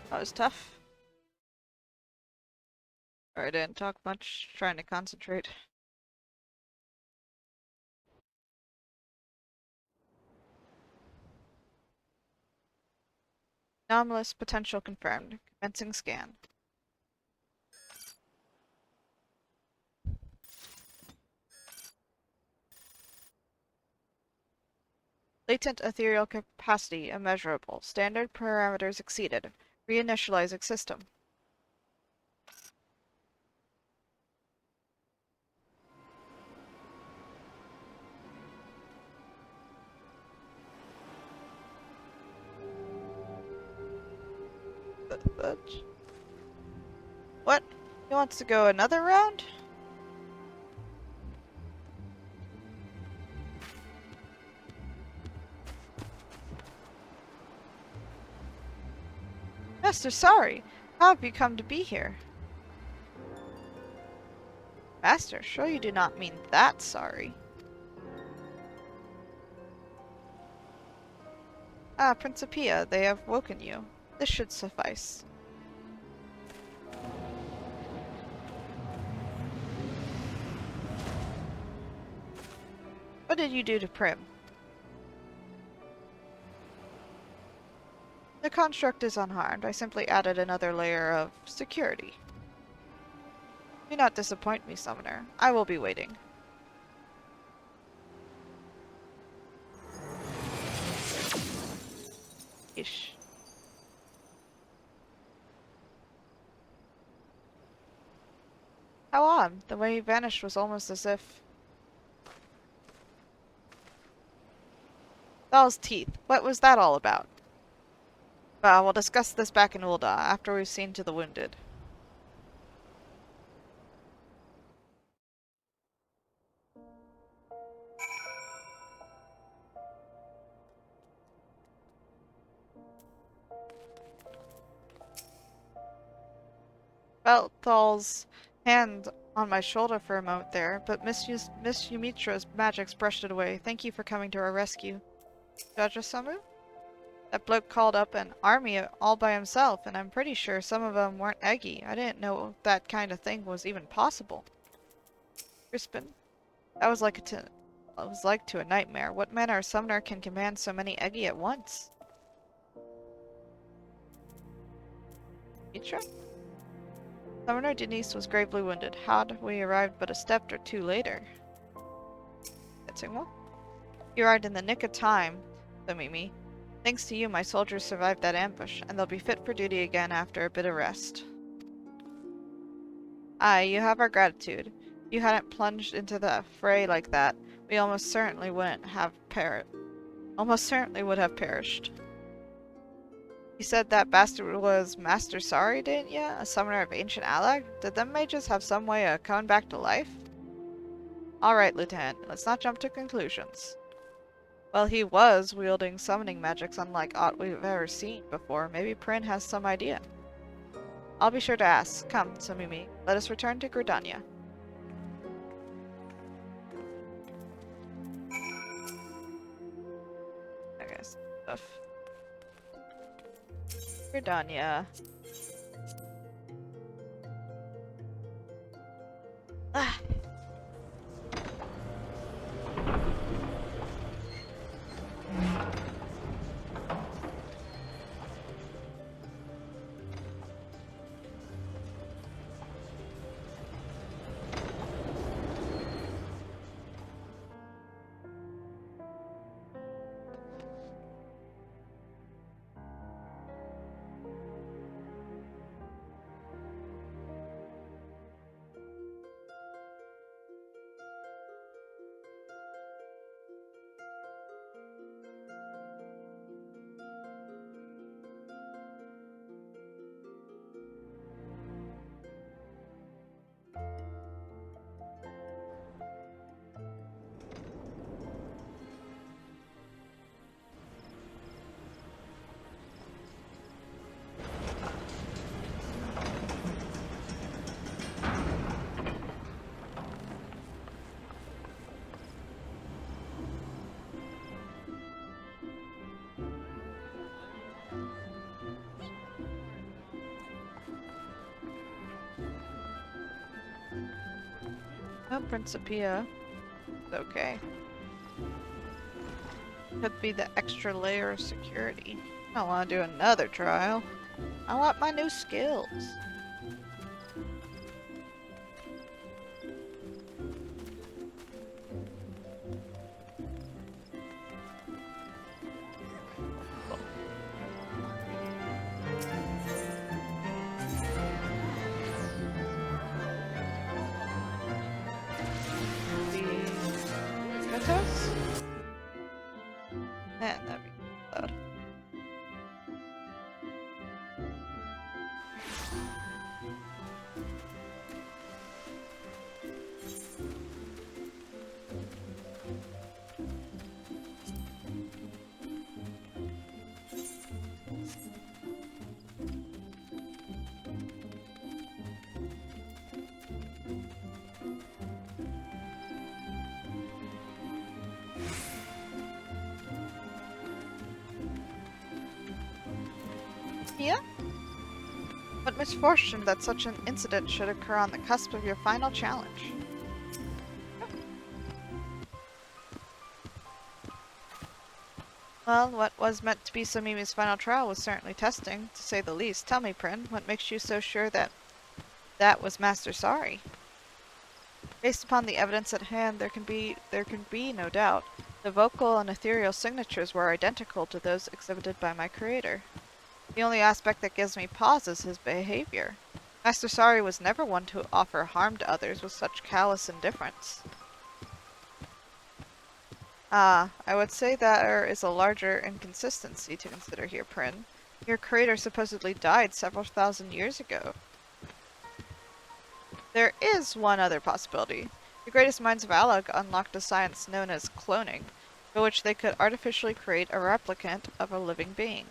Speaker 1: that was tough. Sorry, I didn't talk much, trying to concentrate. Anomalous potential confirmed. Commencing scan. Latent ethereal capacity immeasurable. Standard parameters exceeded. Reinitializing system. What? He wants to go another round? Master, sorry. How have you come to be here? Master, sure you do not mean that sorry. Ah, Principia, they have woken you. This should suffice. What did you do to Prim? The construct is unharmed. I simply added another layer of security. Do not disappoint me, Summoner. I will be waiting. Ish. How odd. The way he vanished was almost as if... Thal's teeth. What was that all about? We'll discuss this back in Ul'dah, after we've seen to the wounded. Felt Thal's hand on my shoulder for a moment there, but Miss Yumitra's magics brushed it away. Thank you for coming to our rescue. Judge Samu? That bloke called up an army all by himself, and I'm pretty sure some of them weren't eggy. I didn't know that kind of thing was even possible. Crispin, that was like to a nightmare. What manner of summoner can command so many eggy at once? Mitra? Summoner Denise was gravely wounded. Had we arrived but a step or two later. You arrived in the nick of time, Somimi. Thanks to you, my soldiers survived that ambush, and they'll be fit for duty again after a bit of rest. Aye, you have our gratitude. If you hadn't plunged into the fray like that, we almost certainly would have perished. You said that bastard was Master Sari, didn't ya? A summoner of ancient Alag? Did them mages have some way of coming back to life? Alright, Lieutenant, let's not jump to conclusions. Well, he was wielding summoning magics unlike aught we've ever seen before. Maybe Prin has some idea. I'll be sure to ask. Come, Somimi, let us return to Gridania. Okay, stuff. Gridania. Ah. Oh, Principia. Okay. Could be the extra layer of security. I don't want to do another trial. I want my new skills. Zenos? Man, that'd be loud. Yeah? What misfortune that such an incident should occur on the cusp of your final challenge. Well, what was meant to be Somimi's final trial was certainly testing, to say the least. Tell me, Prin, what makes you so sure that that was Master Sari? Based upon the evidence at hand, there can be no doubt. The vocal and ethereal signatures were identical to those exhibited by my creator. The only aspect that gives me pause is his behavior. Master Sari was never one to offer harm to others with such callous indifference. Ah, I would say there is a larger inconsistency to consider here, Prin. Your creator supposedly died several thousand years ago. There is one other possibility. The greatest minds of Alag unlocked a science known as cloning, by which they could artificially create a replicant of a living being.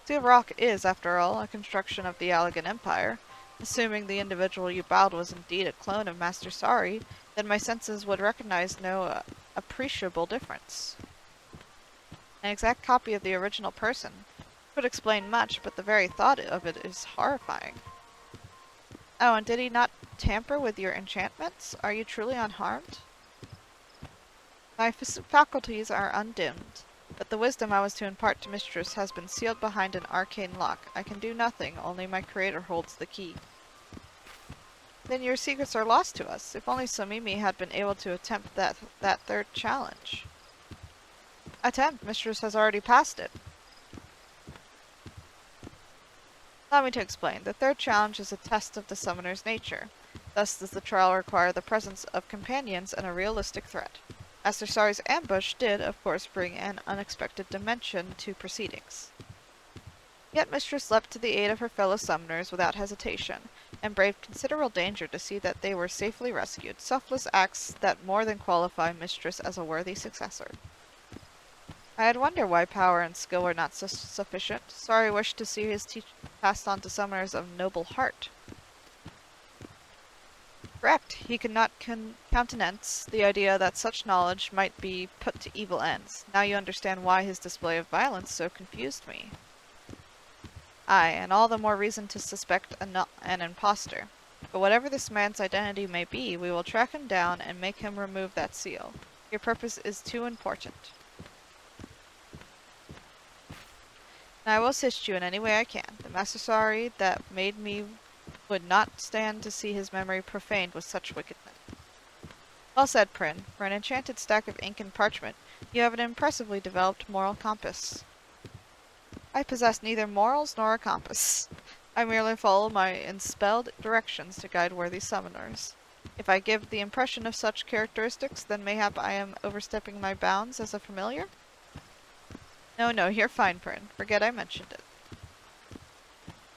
Speaker 1: Seal Rock is, after all, a construction of the Allagan Empire. Assuming the individual you bowed was indeed a clone of Master Sari, then my senses would recognize no appreciable difference. An exact copy of the original person would explain much, but the very thought of it is horrifying. Oh, and did he not tamper with your enchantments? Are you truly unharmed? My faculties are undimmed. But the wisdom I was to impart to Mistress has been sealed behind an arcane lock. I can do nothing, only my creator holds the key. Then your secrets are lost to us. If only Somimi had been able to attempt that third challenge. Attempt? Mistress has already passed it. Allow me to explain. The third challenge is a test of the summoner's nature. Thus does the trial require the presence of companions and a realistic threat. Master Sari's ambush did, of course, bring an unexpected dimension to proceedings. Yet Mistress leapt to the aid of her fellow summoners without hesitation, and braved considerable danger to see that they were safely rescued, selfless acts that more than qualify Mistress as a worthy successor. I had wondered why power and skill were not sufficient. Sari wished to see his teaching passed on to summoners of noble heart. Correct. He could not countenance the idea that such knowledge might be put to evil ends. Now you understand why his display of violence so confused me. Aye, and all the more reason to suspect an impostor. But whatever this man's identity may be, we will track him down and make him remove that seal. Your purpose is too important. Now I will assist you in any way I can. The Master Sari that made me would not stand to see his memory profaned with such wickedness. Well said, Prin. For an enchanted stack of ink and parchment, you have an impressively developed moral compass. I possess neither morals nor a compass. I merely follow my enspelled directions to guide worthy summoners. If I give the impression of such characteristics, then mayhap I am overstepping my bounds as a familiar? No, you're fine, Prin. Forget I mentioned it.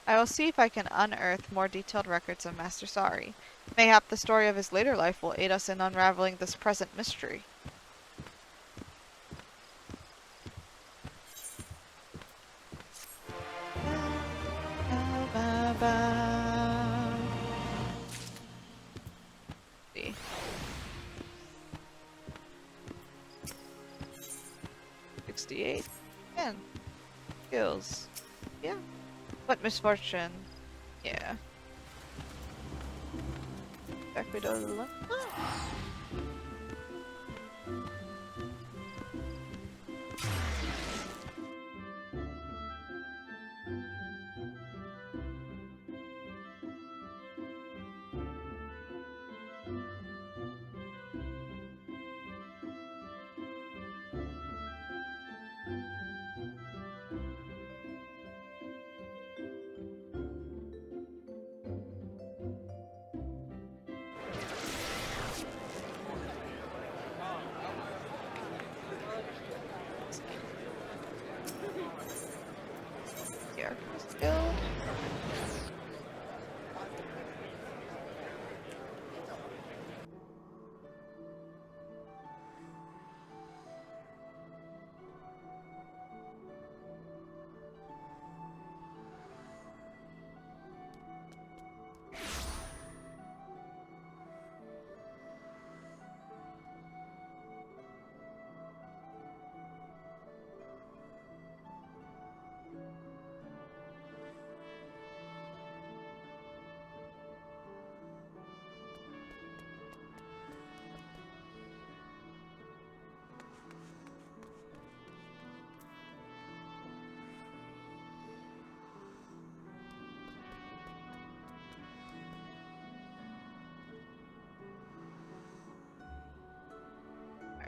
Speaker 1: I will see if I can unearth more detailed records of Master Sari. Mayhap the story of his later life will aid us in unraveling this present mystery. See. 68. Man. Skills. Yeah. What misfortune? Yeah. Back we go to the left.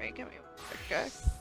Speaker 1: Alright, give me one sec, guy.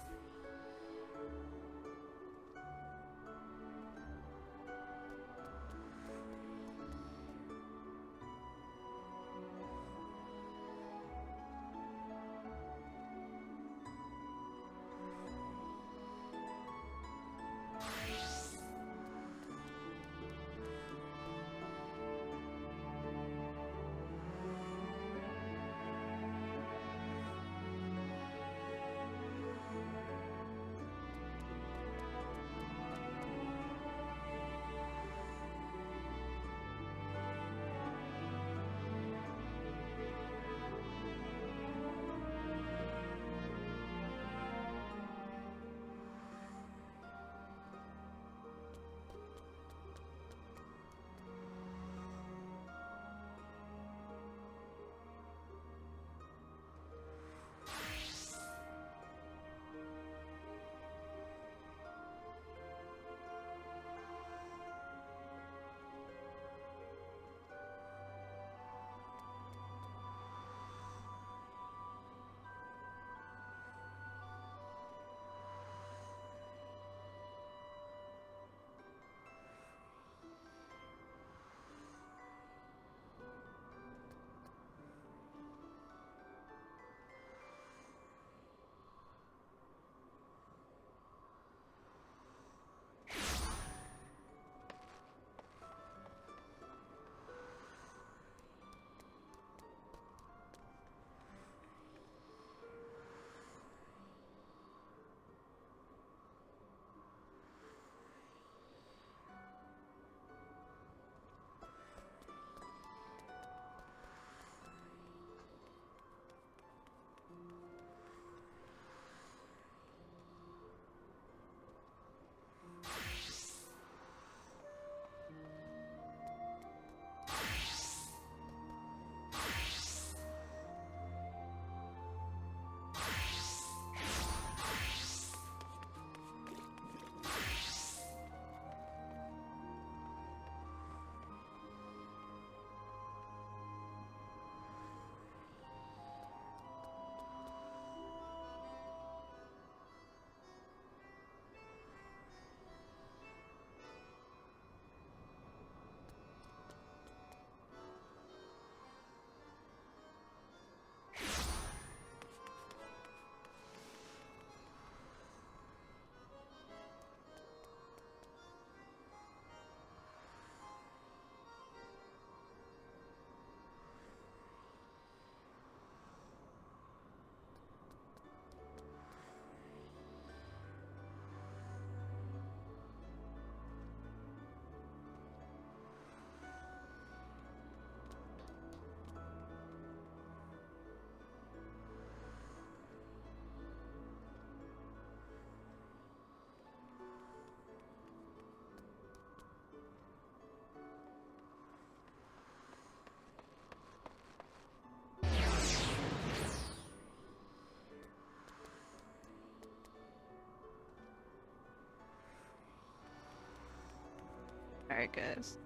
Speaker 1: Alright, guys.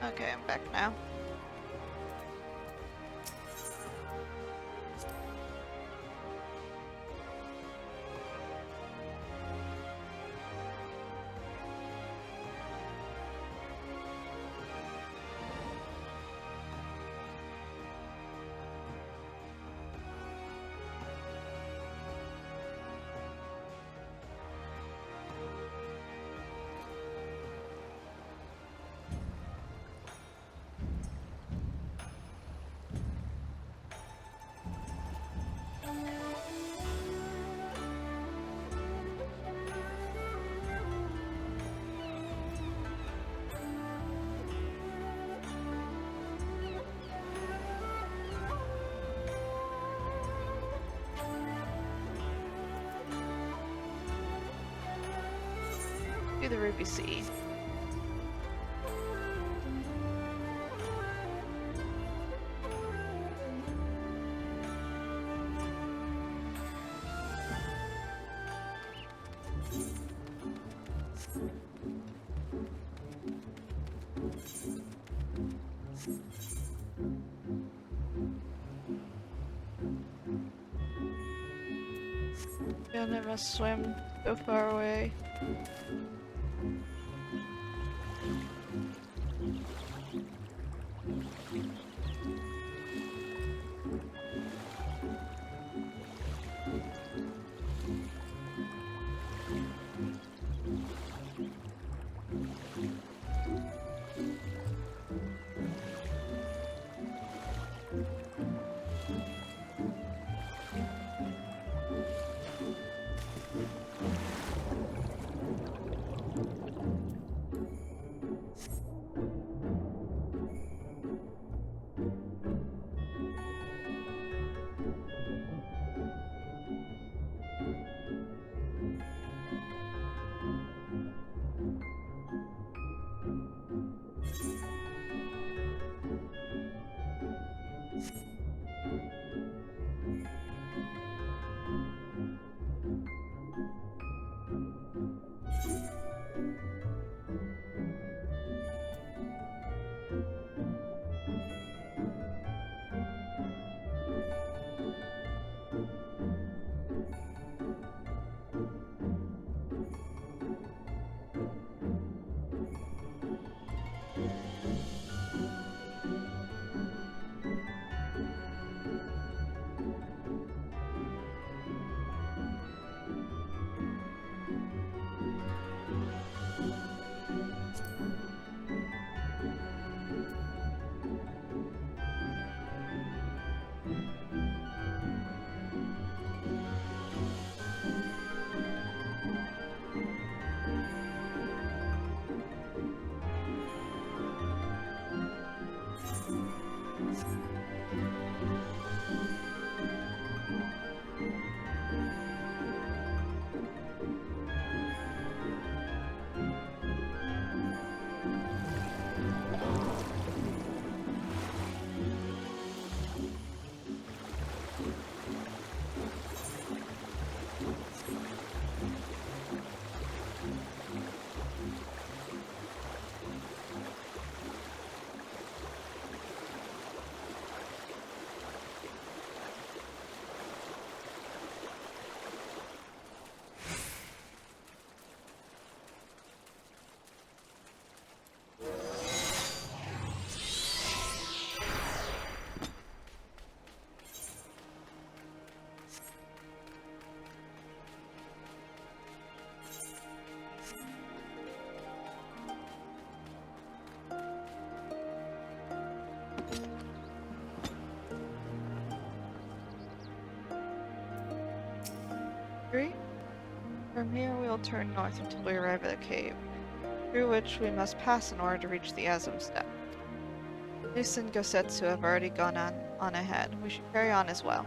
Speaker 1: Okay, I'm back now. Do the Ruby Sea. Yeah, I must swim so far away. From here we will turn north until we arrive at the cave, through which we must pass in order to reach the Azum Step. Luce and Gosetsu have already gone on ahead. We should carry on as well.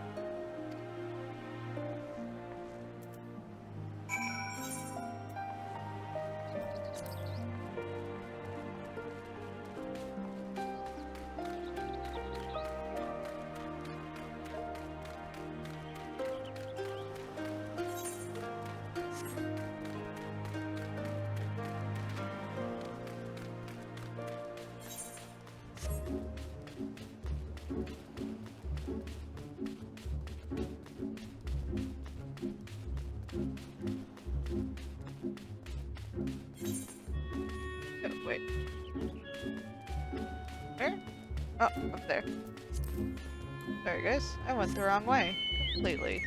Speaker 1: Wait. Where? Oh, up there. Sorry guys, I went the wrong way. Completely.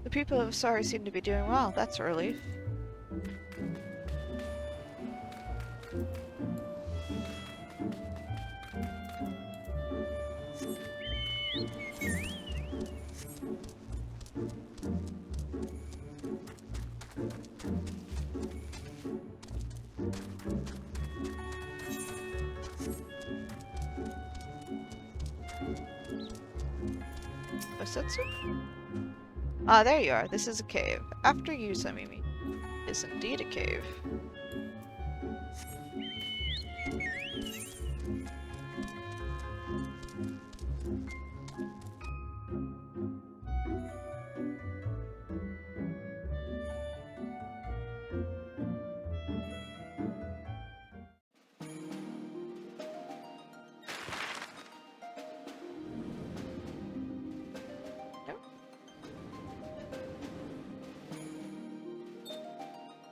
Speaker 1: The people of Sari seem to be doing well. That's a relief. Osetsu? Ah, there you are. This is a cave. After you, Somimi. Is indeed a cave.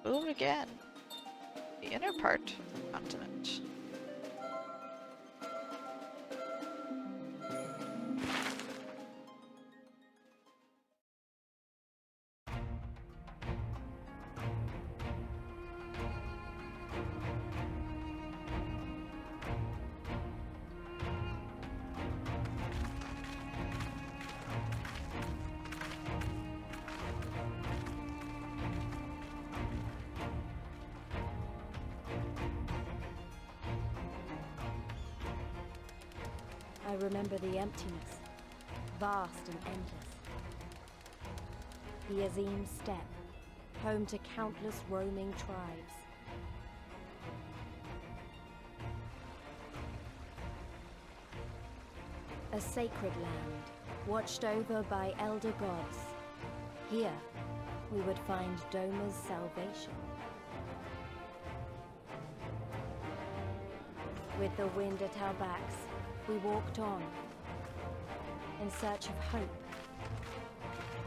Speaker 1: Move again. The inner part of the continent.
Speaker 11: I remember the emptiness, vast and endless. The Azim Steppe, home to countless roaming tribes. A sacred land, watched over by elder gods. Here, we would find Doma's salvation. With the wind at our backs, we walked on, in search of hope,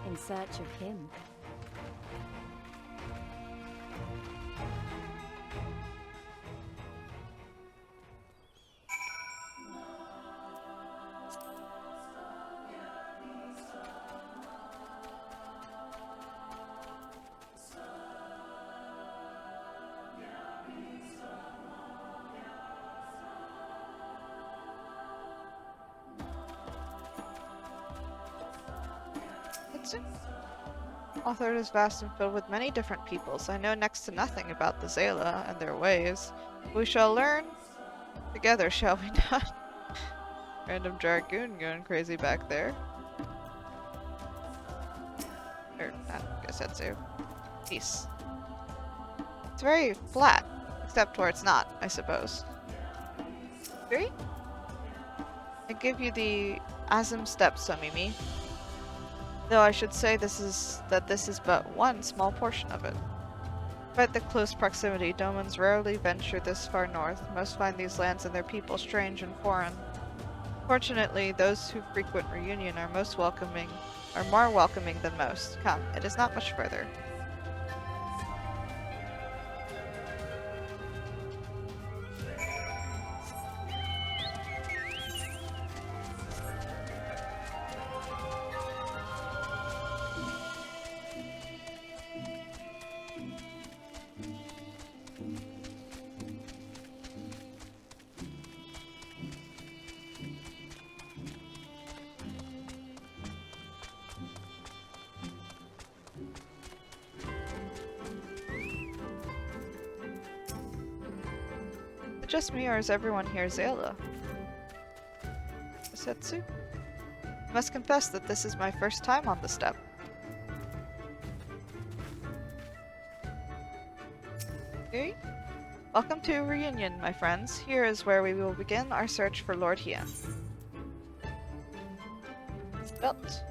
Speaker 11: in search of him.
Speaker 1: Author is vast and filled with many different peoples. I know next to nothing about the Zela and their ways. We shall learn together, shall we not? Random dragoon going crazy back there. Or, not Gosetsu. Peace. It's very flat, except where it's not, I suppose. Three? I give you the Azim Steppe, Somimi. Though I should say this is but one small portion of it. Despite the close proximity, Domans rarely venture this far north. Most find these lands and their people strange and foreign. Fortunately, those who frequent Reunion are more welcoming than most. Come, it is not much further. Just me, or is everyone here Zela? Setsu? I must confess that this is my first time on the steppe. Okay. Welcome to Reunion, my friends. Here is where we will begin our search for Lord Hien. Belt.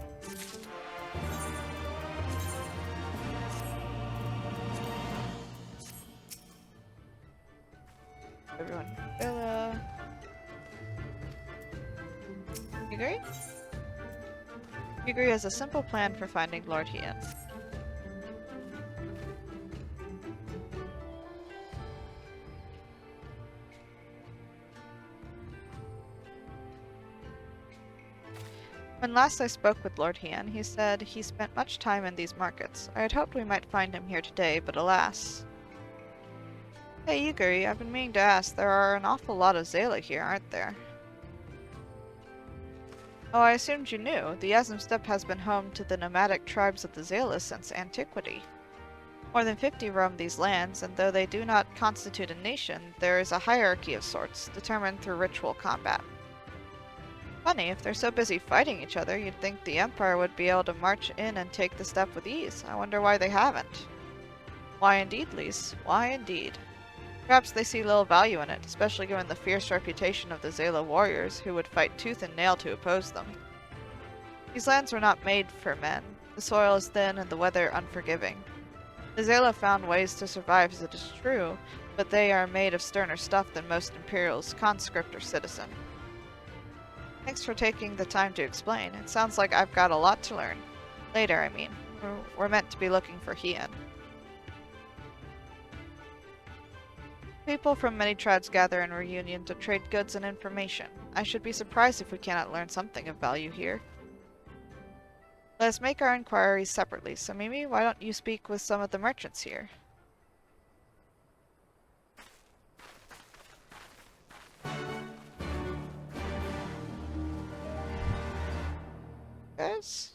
Speaker 1: Everyone, Bella. You agree? You agree has a simple plan for finding Lord Hien. When last I spoke with Lord Hien, he said he spent much time in these markets. I had hoped we might find him here today, but alas. Hey, Yuguri, I've been meaning to ask, there are an awful lot of Zayla here, aren't there? Oh, I assumed you knew. The Yazm Steppe has been home to the nomadic tribes of the Zayla since antiquity. More than 50 roam these lands, and though they do not constitute a nation, there is a hierarchy of sorts, determined through ritual combat. Funny, if they're so busy fighting each other, you'd think the Empire would be able to march in and take the steppe with ease. I wonder why they haven't. Why indeed, Lise? Why indeed? Perhaps they see little value in it, especially given the fierce reputation of the Zayla warriors, who would fight tooth and nail to oppose them. These lands were not made for men. The soil is thin and the weather unforgiving. The Zayla found ways to survive, as it is true, but they are made of sterner stuff than most Imperials, conscript or citizen. Thanks for taking the time to explain. It sounds like I've got a lot to learn. Later, I mean. We're meant to be looking for Hien. People from many tribes gather in Reunion to trade goods and information. I should be surprised if we cannot learn something of value here. Let us make our inquiries separately. Somimi, why don't you speak with some of the merchants here? Guys?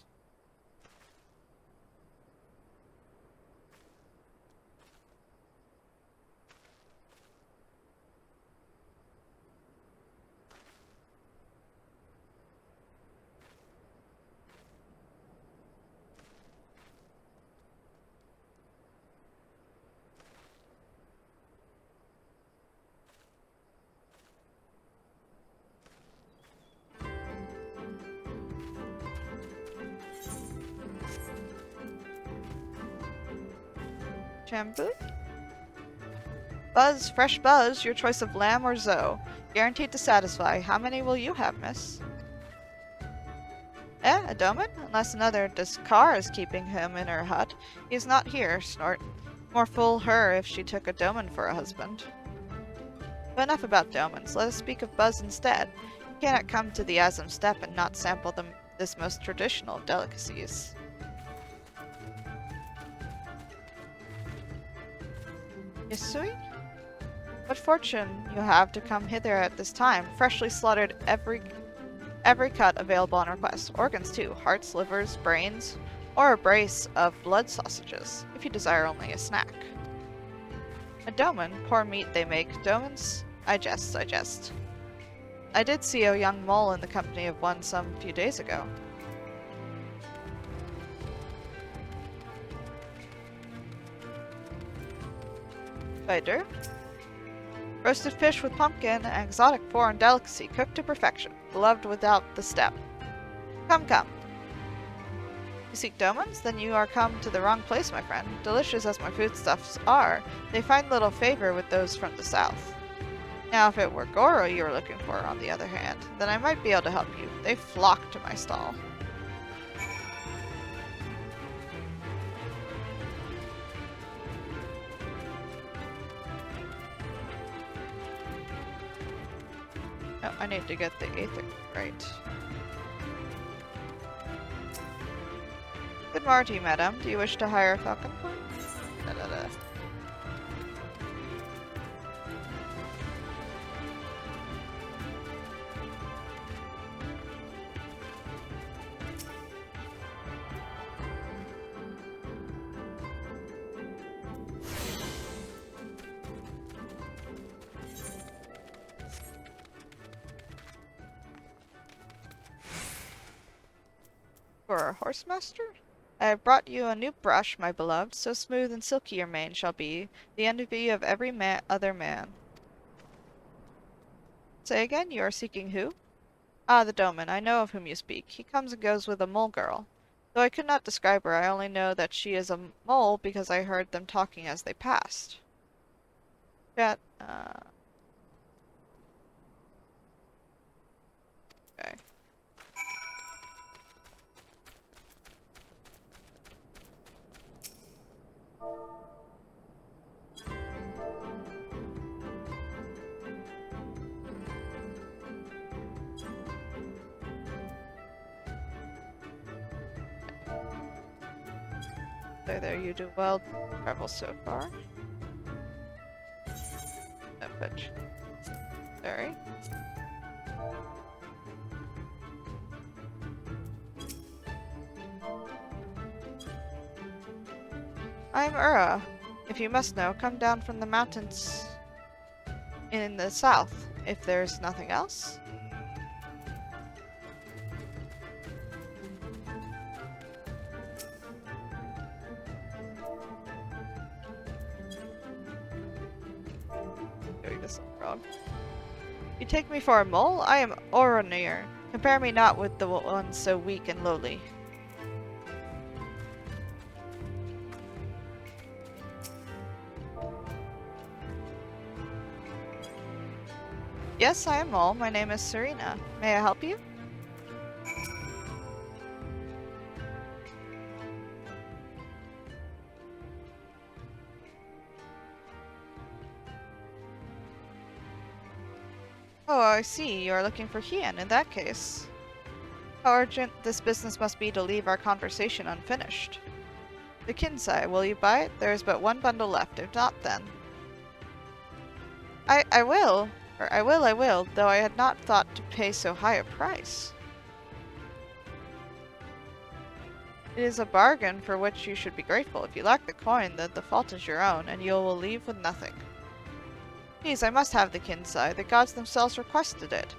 Speaker 1: Shampoo? Buzz, fresh Buzz, your choice of lamb or Zoe. Guaranteed to satisfy. How many will you have, miss? A Doman? Unless another Discar is keeping him in her hut. He's not here, Snort. More fool her if she took a Doman for a husband. But enough about Domans. Let us speak of Buzz instead. You cannot come to the Yazm Steppe and not sample this most traditional of delicacies. Yasui? What fortune you have to come hither at this time. Freshly slaughtered every cut available on request. Organs too. Hearts, livers, brains, or a brace of blood sausages, if you desire only a snack. A doman, poor meat they make. Domans? I jest, I jest. I did see a young mole in the company of one some few days ago. Spider. Roasted fish with pumpkin, an exotic foreign delicacy, cooked to perfection, beloved without the steppe. Come, come. You seek Domans? Then you are come to the wrong place, my friend. Delicious as my foodstuffs are, they find little favor with those from the south. Now, if it were Goro you were looking for, on the other hand, then I might be able to help you. They flock to my stall. Oh, I need to get the Aether right. Good morning, madam. Do you wish to hire a falcon point? Da-da-da. For a horse master? I have brought you a new brush, my beloved. So smooth and silky your mane shall be, the envy of every other man. Say again, you are seeking who? Ah, the Doman. I know of whom you speak. He comes and goes with a mole girl. Though I could not describe her, I only know that she is a mole because I heard them talking as they passed. Chat, okay. There, you do well. Travel so far. No pitch. Sorry. I'm Ura. If you must know, come down from the mountains in the south. If there's nothing else. Doing this wrong. You take me for a mole? I am Oronir. Compare me not with the one so weak and lowly. Yes, I am Mole. My name is Serena. May I help you? Oh, I see. You are looking for Hien in that case. How urgent this business must be to leave our conversation unfinished. The Kinsai, will you buy it? There is but one bundle left. If not, then. I will. Or I will, though I had not thought to pay so high a price. It is a bargain for which you should be grateful. If you lack the coin, then the fault is your own, and you will leave with nothing. Please, I must have the Kinsai. The gods themselves requested it.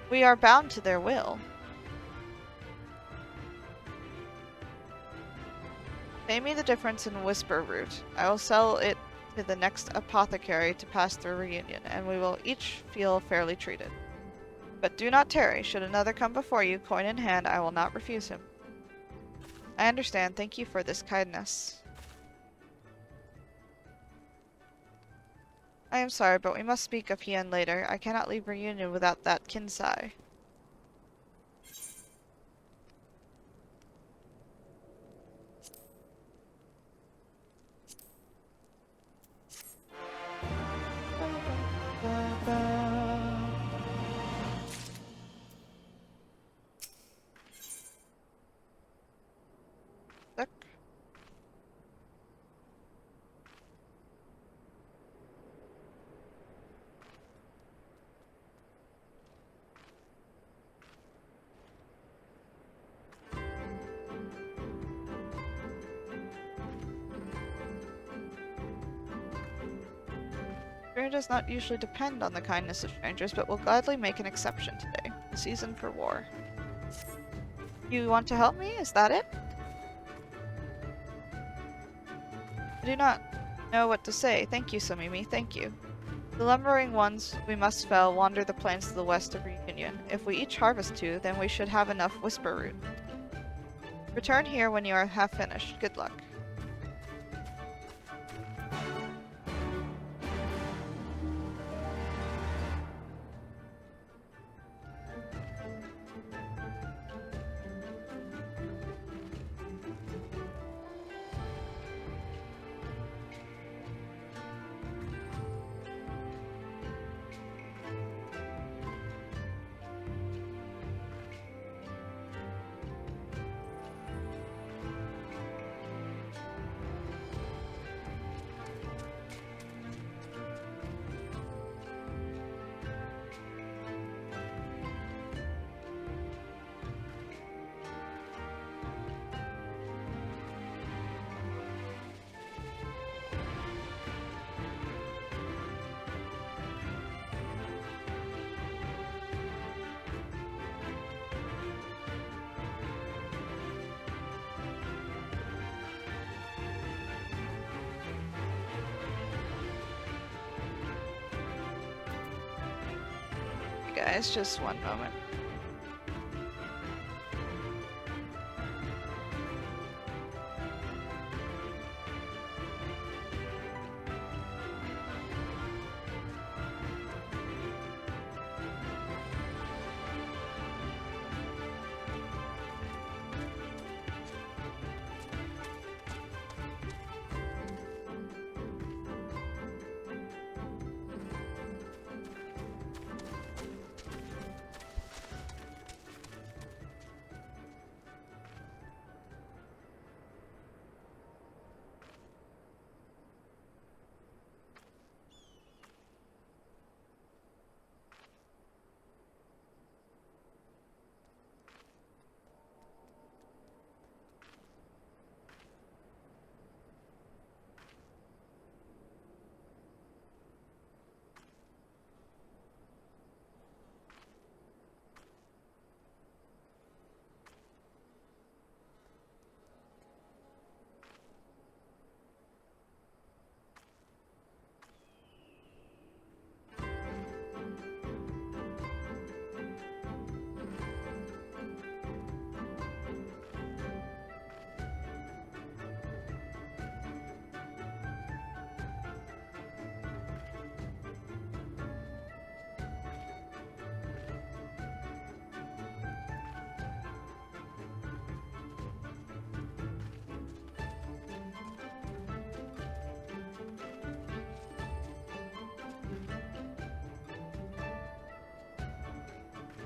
Speaker 1: We are bound to their will. Pay me the difference in whisper root. I will sell it to the next apothecary to pass through reunion, and we will each feel fairly treated. But do not tarry. Should another come before you, coin in hand, I will not refuse him. I understand. Thank you for this kindness. I am sorry, but we must speak of Hien later. I cannot leave reunion without that Kinsai. Spirit does not usually depend on the kindness of strangers, but will gladly make an exception today. The season for war. You want to help me? Is that it? I do not know what to say. Thank you, Somimi. Thank you. The lumbering ones we must fell wander the plains to the west of Reunion. If we each harvest 2, then we should have enough whisper root. Return here when you are half finished. Good luck. guys, just one moment.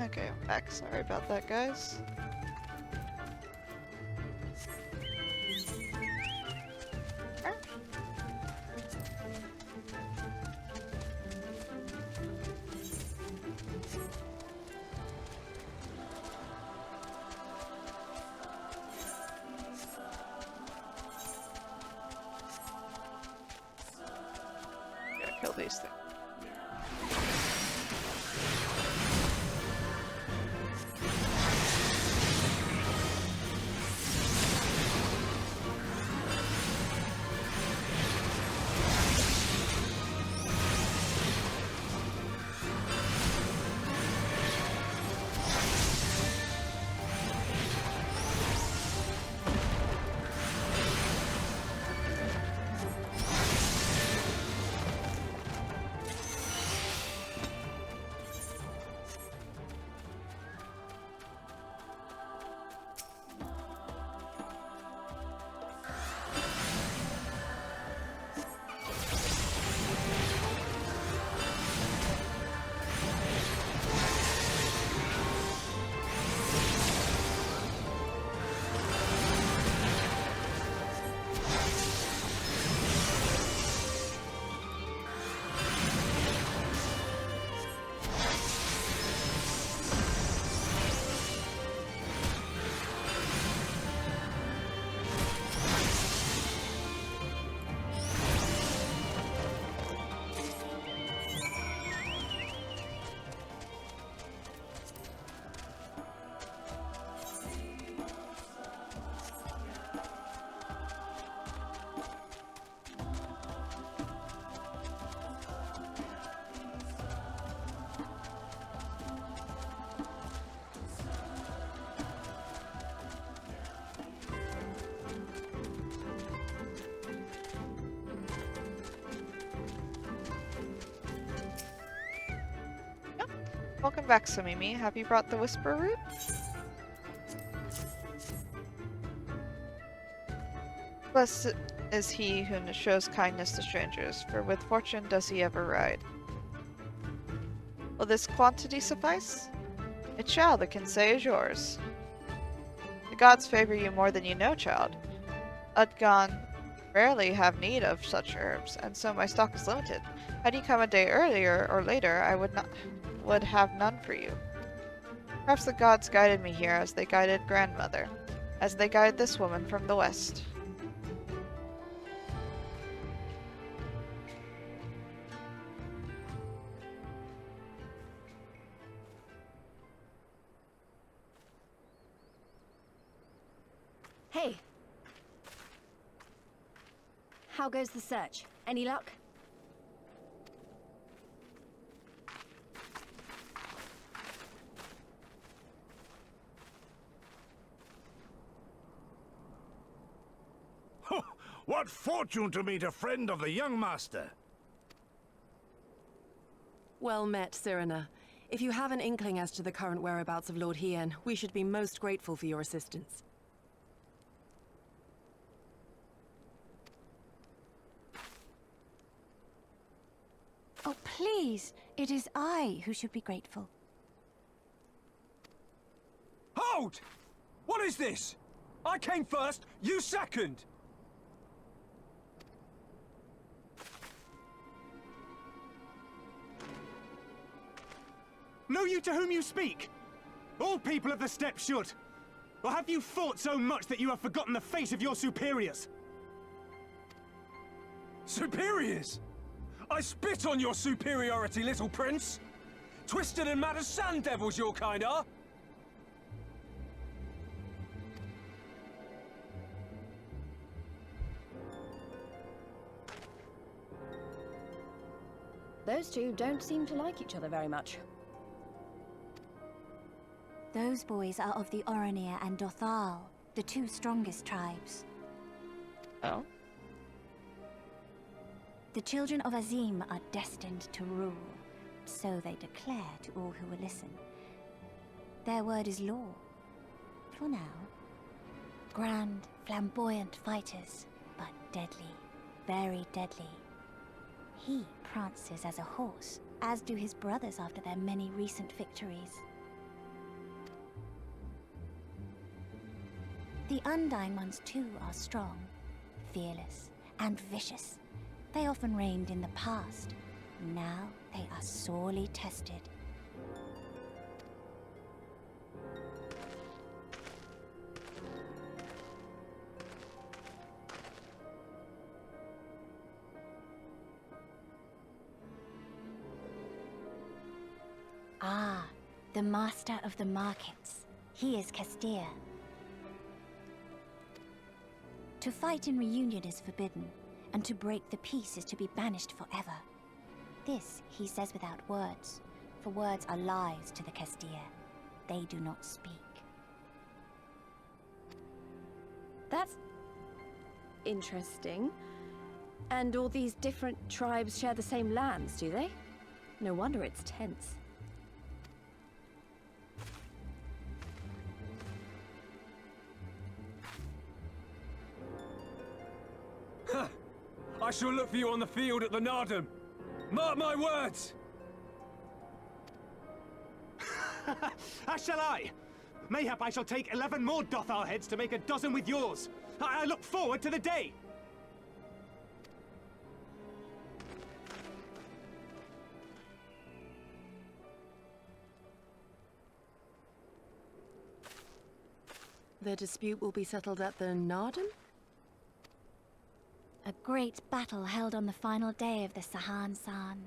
Speaker 1: Okay, I'm back. Sorry about that, guys. Gotta kill these things. Welcome back, Somimi. Have you brought the Whisper Root? Blessed is he who shows kindness to strangers, for with fortune does he ever ride. Will this quantity suffice? It shall, the Kinsei is yours. The gods favor you more than you know, child. Udgon rarely have need of such herbs, and so my stock is limited. Had you come a day earlier or later, I would have none for you. Perhaps the gods guided me here as they guided grandmother, as they guide this woman from the west.
Speaker 11: Hey! How goes the search? Any luck?
Speaker 9: What fortune to meet a friend of the young master!
Speaker 2: Well met, Cyrena. If you have an inkling as to the current whereabouts of Lord Hien, we should be most grateful for your assistance.
Speaker 11: Oh, please! It is I who should be grateful.
Speaker 14: Hold! What is this? I came first, you second!
Speaker 3: Know you to whom you speak? All people of the steppe should. Or have you fought so much that you have forgotten the fate of your superiors?
Speaker 14: Superiors? I spit on your superiority, little prince! Twisted and mad as sand devils your kind are!
Speaker 8: Those two don't seem to like each other very much.
Speaker 11: Those boys are of the Oranir and Dothal, the two strongest tribes.
Speaker 1: Oh?
Speaker 11: The children of Azim are destined to rule, so they declare to all who will listen. Their word is law, for now. Grand, flamboyant fighters, but deadly, very deadly. He prances as a horse, as do his brothers after their many recent victories. The Undyne ones too are strong, fearless, and vicious. They often reigned in the past. Now they are sorely tested. Ah, the master of the markets. He is Castir. To fight in reunion is forbidden, and to break the peace is to be banished forever. This he says without words, for words are lies to the Castir. They do not speak.
Speaker 8: That's interesting. And all these different tribes share the same lands, do they? No wonder it's tense.
Speaker 14: I shall look for you on the field at the Nardum. Mark my words!
Speaker 3: As shall I. Mayhap I shall take 11 more Dothal heads to make a dozen with yours. I look forward to the day.
Speaker 2: The dispute will be settled at the Nardum?
Speaker 11: A great battle held on the final day of the Sahan San.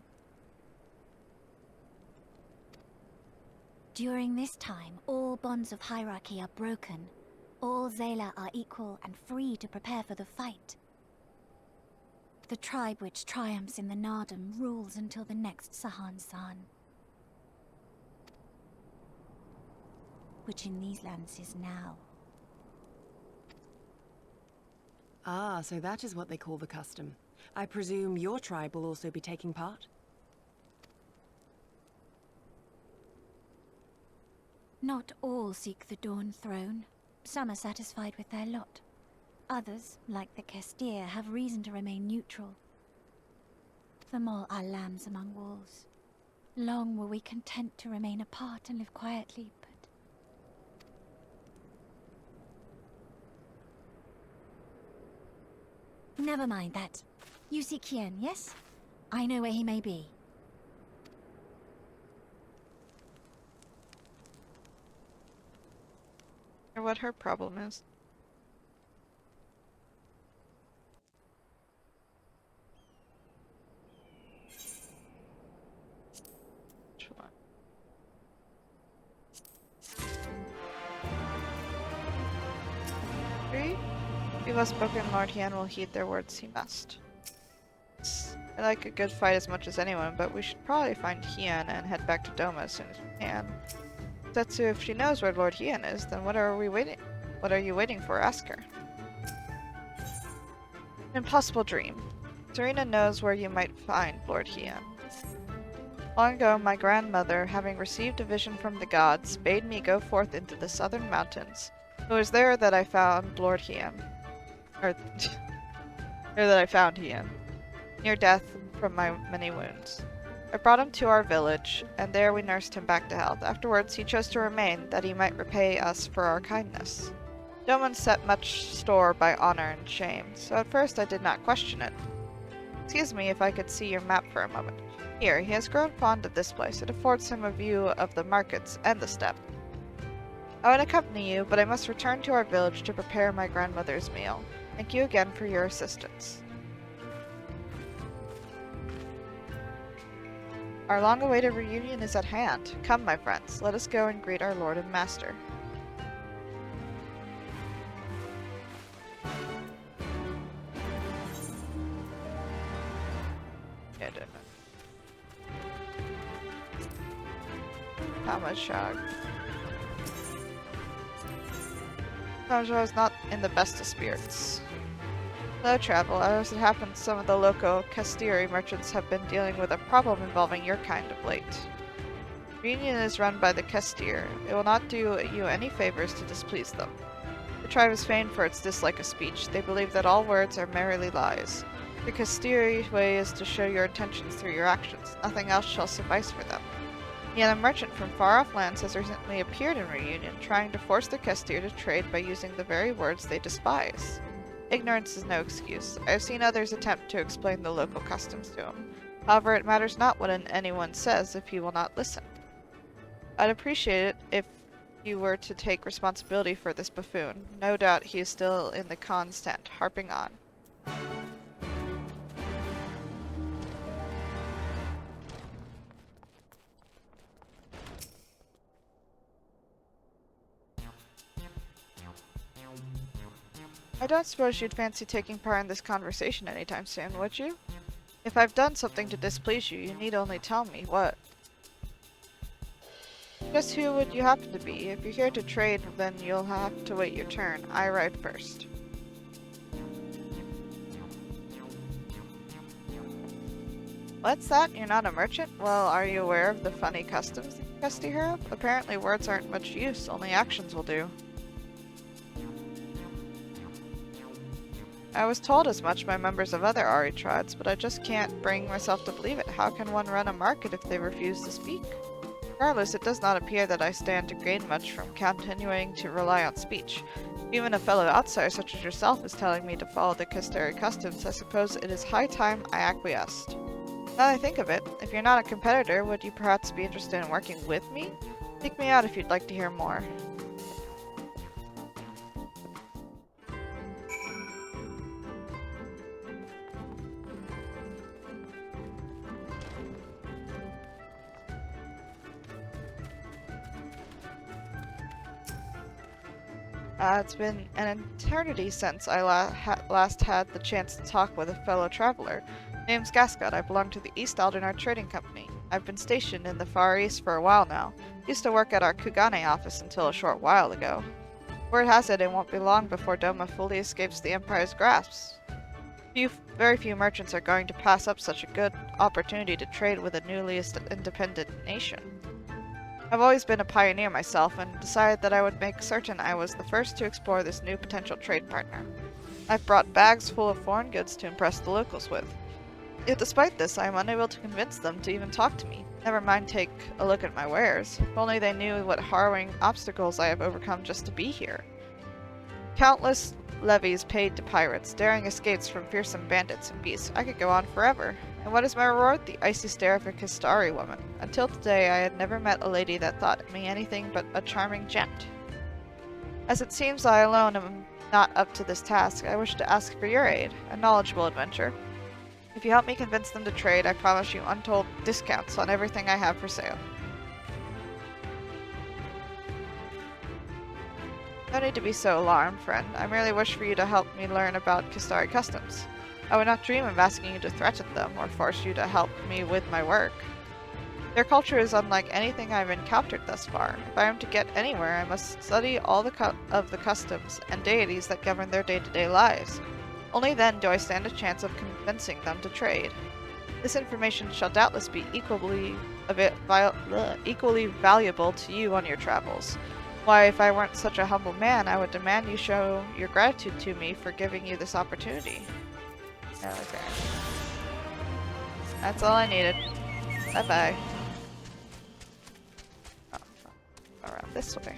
Speaker 11: During this time, all bonds of hierarchy are broken. All Zayla are equal and free to prepare for the fight. The tribe which triumphs in the Nardum rules until the next Sahan San. Which in these lands is now.
Speaker 2: Ah, so that is what they call the custom. I presume your tribe will also be taking part?
Speaker 11: Not all seek the Dawn Throne. Some are satisfied with their lot. Others, like the Castir, have reason to remain neutral. Them all are lambs among wolves. Long were we content to remain apart and live quietly, but... Never mind that. You seek Hien, yes? I know where he may be.
Speaker 1: Or what her problem is. Which one? Three? If you have spoken, Lord Hien will heed their words. He must. I like a good fight as much as anyone, but we should probably find Hien and head back to Doma as soon as we can. Setsu, if she knows where Lord Hien is, then what are you waiting for? Ask her. An impossible dream. Serena knows where you might find Lord Hien. Long ago, my grandmother, having received a vision from the gods, bade me go forth into the southern mountains. It was there that I found Lord Hien. Or, there that I found Hien, near death from my many wounds. I brought him to our village, and there we nursed him back to health. Afterwards, he chose to remain, that he might repay us for our kindness. Domans set much store by honor and shame, so at first I did not question it. Excuse me if I could see your map for a moment. Here, he has grown fond of this place. It affords him a view of the markets and the steppe. I would accompany you, but I must return to our village to prepare my grandmother's meal. Thank you again for your assistance. Our long-awaited reunion is at hand. Come, my friends, let us go and greet our lord and master. Tamashag. Tamashag is not in the best of spirits. Hello, travel. As it happens, some of the local Castiri merchants have been dealing with a problem involving your kind of late. The reunion is run by the Castir. It will not do you any favors to displease them. The tribe is famed for its dislike of speech. They believe that all words are merely lies. The Castiri way is to show your intentions through your actions. Nothing else shall suffice for them. Yet a merchant from far-off lands has recently appeared in Reunion, trying to force the Castir to trade by using the very words they despise. Ignorance is no excuse. I have seen others attempt to explain the local customs to him. However, it matters not what anyone says if he will not listen. I'd appreciate it if you were to take responsibility for this buffoon. No doubt he is still in the Khan's tent, harping on. I don't suppose you'd fancy taking part in this conversation anytime soon, would you? If I've done something to displease you, you need only tell me what. Just who would you happen to be? If you're here to trade, then you'll have to wait your turn. I arrived first. What's that? You're not a merchant? Well, are you aware of the funny customs that Casti have? Apparently words aren't much use, only actions will do. I was told as much by members of other Ari tribes, but I just can't bring myself to believe it. How can one run a market if they refuse to speak? Regardless, it does not appear that I stand to gain much from continuing to rely on speech. Even a fellow outsider such as yourself is telling me to follow the Castari customs. I suppose it is high time I acquiesced. Now that I think of it, if you're not a competitor, would you perhaps be interested in working with me? Seek me out if you'd like to hear more. It's been an eternity since I last had the chance to talk with a fellow traveler. Name's Gascot. I belong to the East Aldernar Trading Company. I've been stationed in the Far East for a while now. Used to work at our Kugane office until a short while ago. Word has it won't be long before Doma fully escapes the Empire's grasp. Very few merchants are going to pass up such a good opportunity to trade with a newly independent nation. I've always been a pioneer myself, and decided that I would make certain I was the first to explore this new potential trade partner. I've brought bags full of foreign goods to impress the locals with. Yet despite this, I am unable to convince them to even talk to me. Never mind take a look at my wares. If only they knew what harrowing obstacles I have overcome just to be here. Countless levies paid to pirates, daring escapes from fearsome bandits and beasts. I could go on forever. And what is my reward? The icy stare of a Kastari woman. Until today, I had never met a lady that thought me anything but a charming gent. As it seems I alone am not up to this task, I wish to ask for your aid, a knowledgeable adventure. If you help me convince them to trade, I promise you untold discounts on everything I have for sale. No need to be so alarmed, friend. I merely wish for you to help me learn about Kastari customs. I would not dream of asking you to threaten them or force you to help me with my work. Their culture is unlike anything I've encountered thus far. If I am to get anywhere, I must study all of the customs and deities that govern their day-to-day lives. Only then do I stand a chance of convincing them to trade. This information shall doubtless be equally valuable to you on your travels. Why, if I weren't such a humble man, I would demand you show your gratitude to me for giving you this opportunity. Okay. That's all I needed. Bye-bye. Oh, around this way.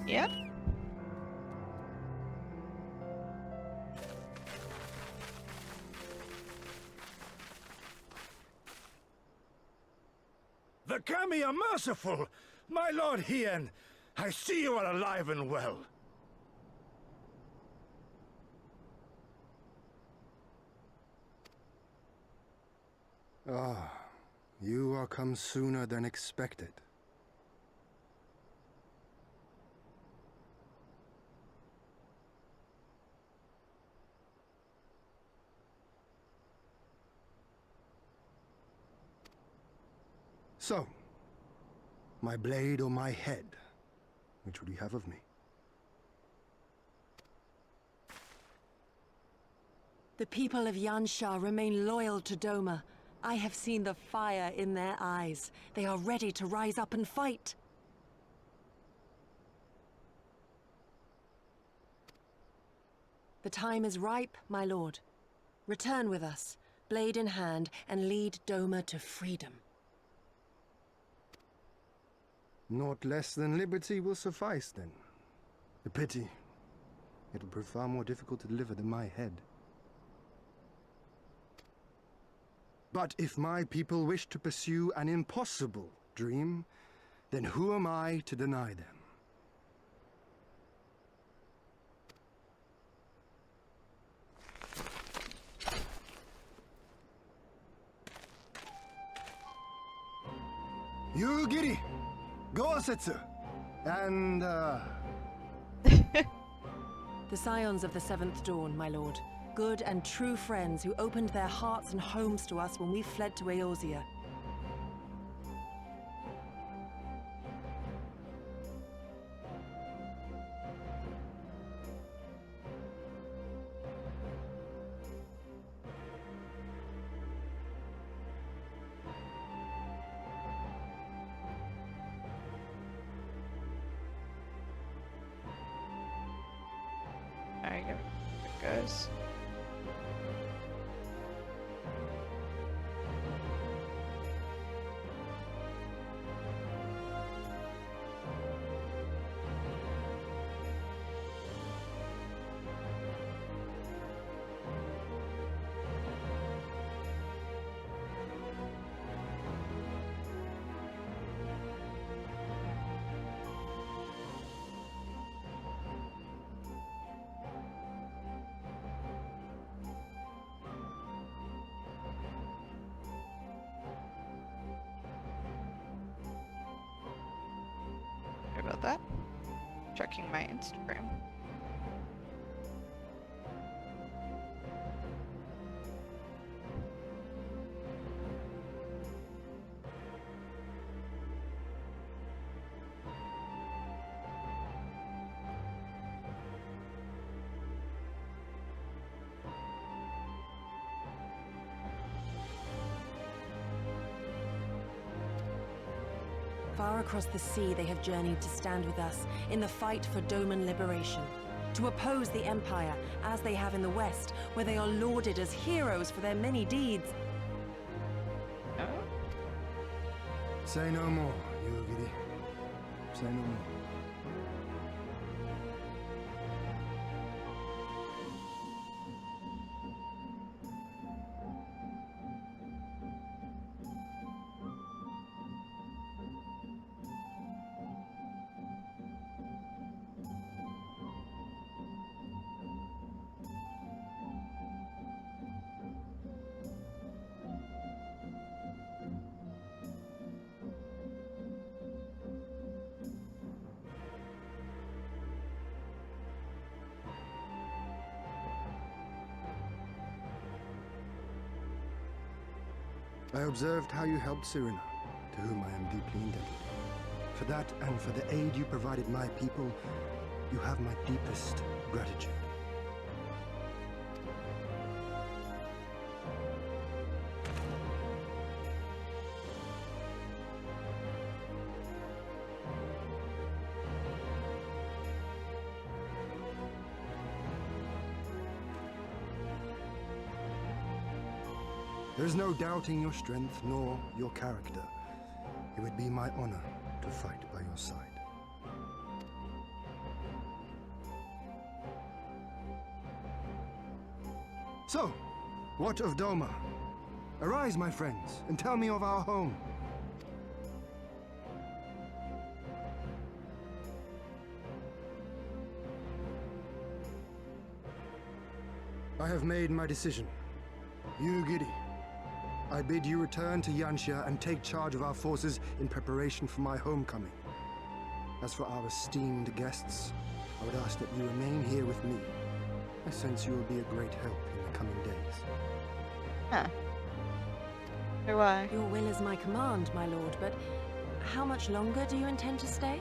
Speaker 1: Yeah?
Speaker 9: The Kami are merciful! My Lord Hien, I see you are alive and well.
Speaker 15: Ah, you are come sooner than expected. So, my blade or my head? Which would you have of me?
Speaker 2: The people of Yansha remain loyal to Doma. I have seen the fire in their eyes. They are ready to rise up and fight. The time is ripe, my lord. Return with us, blade in hand, and lead Doma to freedom.
Speaker 15: Naught less than liberty will suffice, then. A pity. It will prove far more difficult to deliver than my head. But if my people wish to pursue an impossible dream, then who am I to deny them? You, Giri! Gosetsu! And,
Speaker 2: The scions of the Seventh Dawn, my lord. Good and true friends who opened their hearts and homes to us when we fled to Eorzea.
Speaker 1: There you go. It goes. Sorry about that. Checking my Instagram.
Speaker 2: Far across the sea they have journeyed to stand with us in the fight for Doman liberation. To oppose the Empire, as they have in the West, where they are lauded as heroes for their many deeds.
Speaker 15: say no more, Yugiri. Say no more. I observed how you helped Cyrena, to whom I am deeply indebted. For that and for the aid you provided my people, you have my deepest gratitude. There's no doubting your strength nor your character. It would be my honor to fight by your side. So, what of Doma? Arise, my friends, and tell me of our home. I have made my decision. You, Giddy. I bid you return to Yanxia and take charge of our forces in preparation for my homecoming. As for our esteemed guests, I would ask that you remain here with me. I sense you will be a great help in the coming days.
Speaker 1: Huh. Why?
Speaker 2: Your will is my command, my lord, but how much longer do you intend to stay?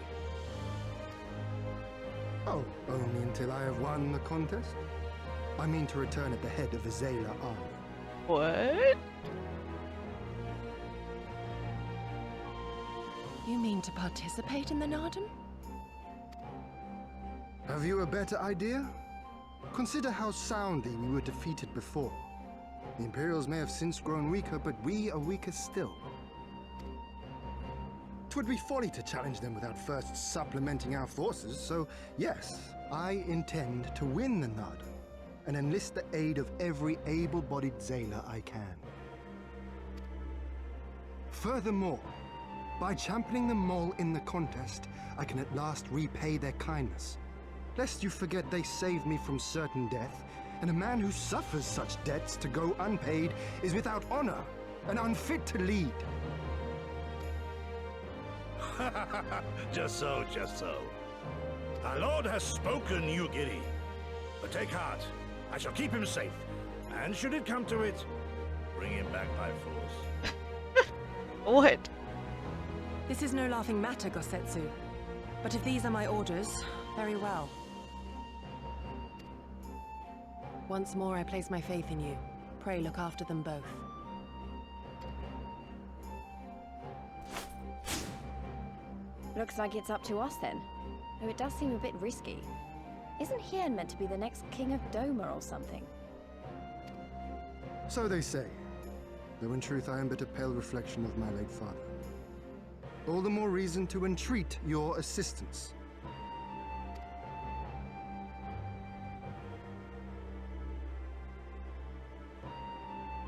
Speaker 15: Oh, only until I have won the contest? I mean to return at the head of the Zayla army.
Speaker 1: What?
Speaker 2: You mean to participate in the Nardum?
Speaker 15: Have you a better idea? Consider how soundly we were defeated before. The Imperials may have since grown weaker, but we are weaker still. 'Twould be folly to challenge them without first supplementing our forces, so yes, I intend to win the Nardum and enlist the aid of every able-bodied Zayla I can. Furthermore, by championing them all in the contest, I can at last repay their kindness. Lest you forget they saved me from certain death, and a man who suffers such debts to go unpaid is without honor and unfit to lead.
Speaker 9: Just so, just so. Our Lord has spoken, Yugiri. But take heart, I shall keep him safe. And should it come to it, bring him back by force.
Speaker 1: What?
Speaker 2: This is no laughing matter, Gosetsu. But if these are my orders, very well. Once more I place my faith in you. Pray look after them both.
Speaker 8: Looks like it's up to us then. Though it does seem a bit risky. Isn't Hien meant to be the next king of Doma or something?
Speaker 15: So they say, though in truth I am but a pale reflection of my late father. All the more reason to entreat your assistance.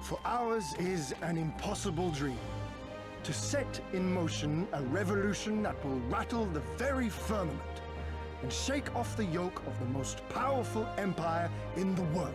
Speaker 15: For ours is an impossible dream. To set in motion a revolution that will rattle the very firmament and shake off the yoke of the most powerful empire in the world.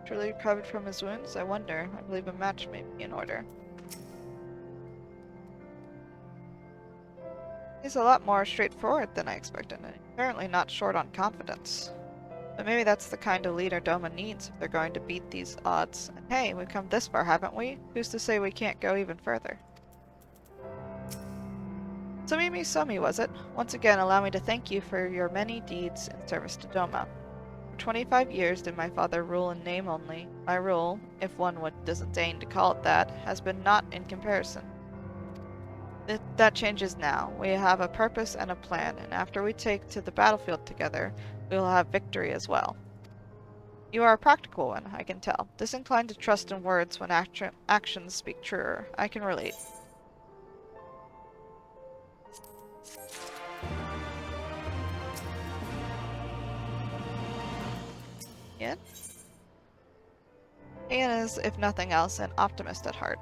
Speaker 1: Truly recovered from his wounds? I wonder. I believe a match may be in order. He's a lot more straightforward than I expected, and apparently not short on confidence. But maybe that's the kind of leader Doma needs if they're going to beat these odds. And hey, we've come this far, haven't we? Who's to say we can't go even further? Somimi Somi, was it? Once again, allow me to thank you for your many deeds in service to Doma. For 25 years did my father rule in name only. My rule, if one would disdain to call it that, has been not in comparison. That changes now. We have a purpose and a plan, and after we take to the battlefield together, we will have victory as well. You are a practical one, I can tell. Disinclined to trust in words when actions speak truer. I can relate. Hien? Hien is, if nothing else, an optimist at heart.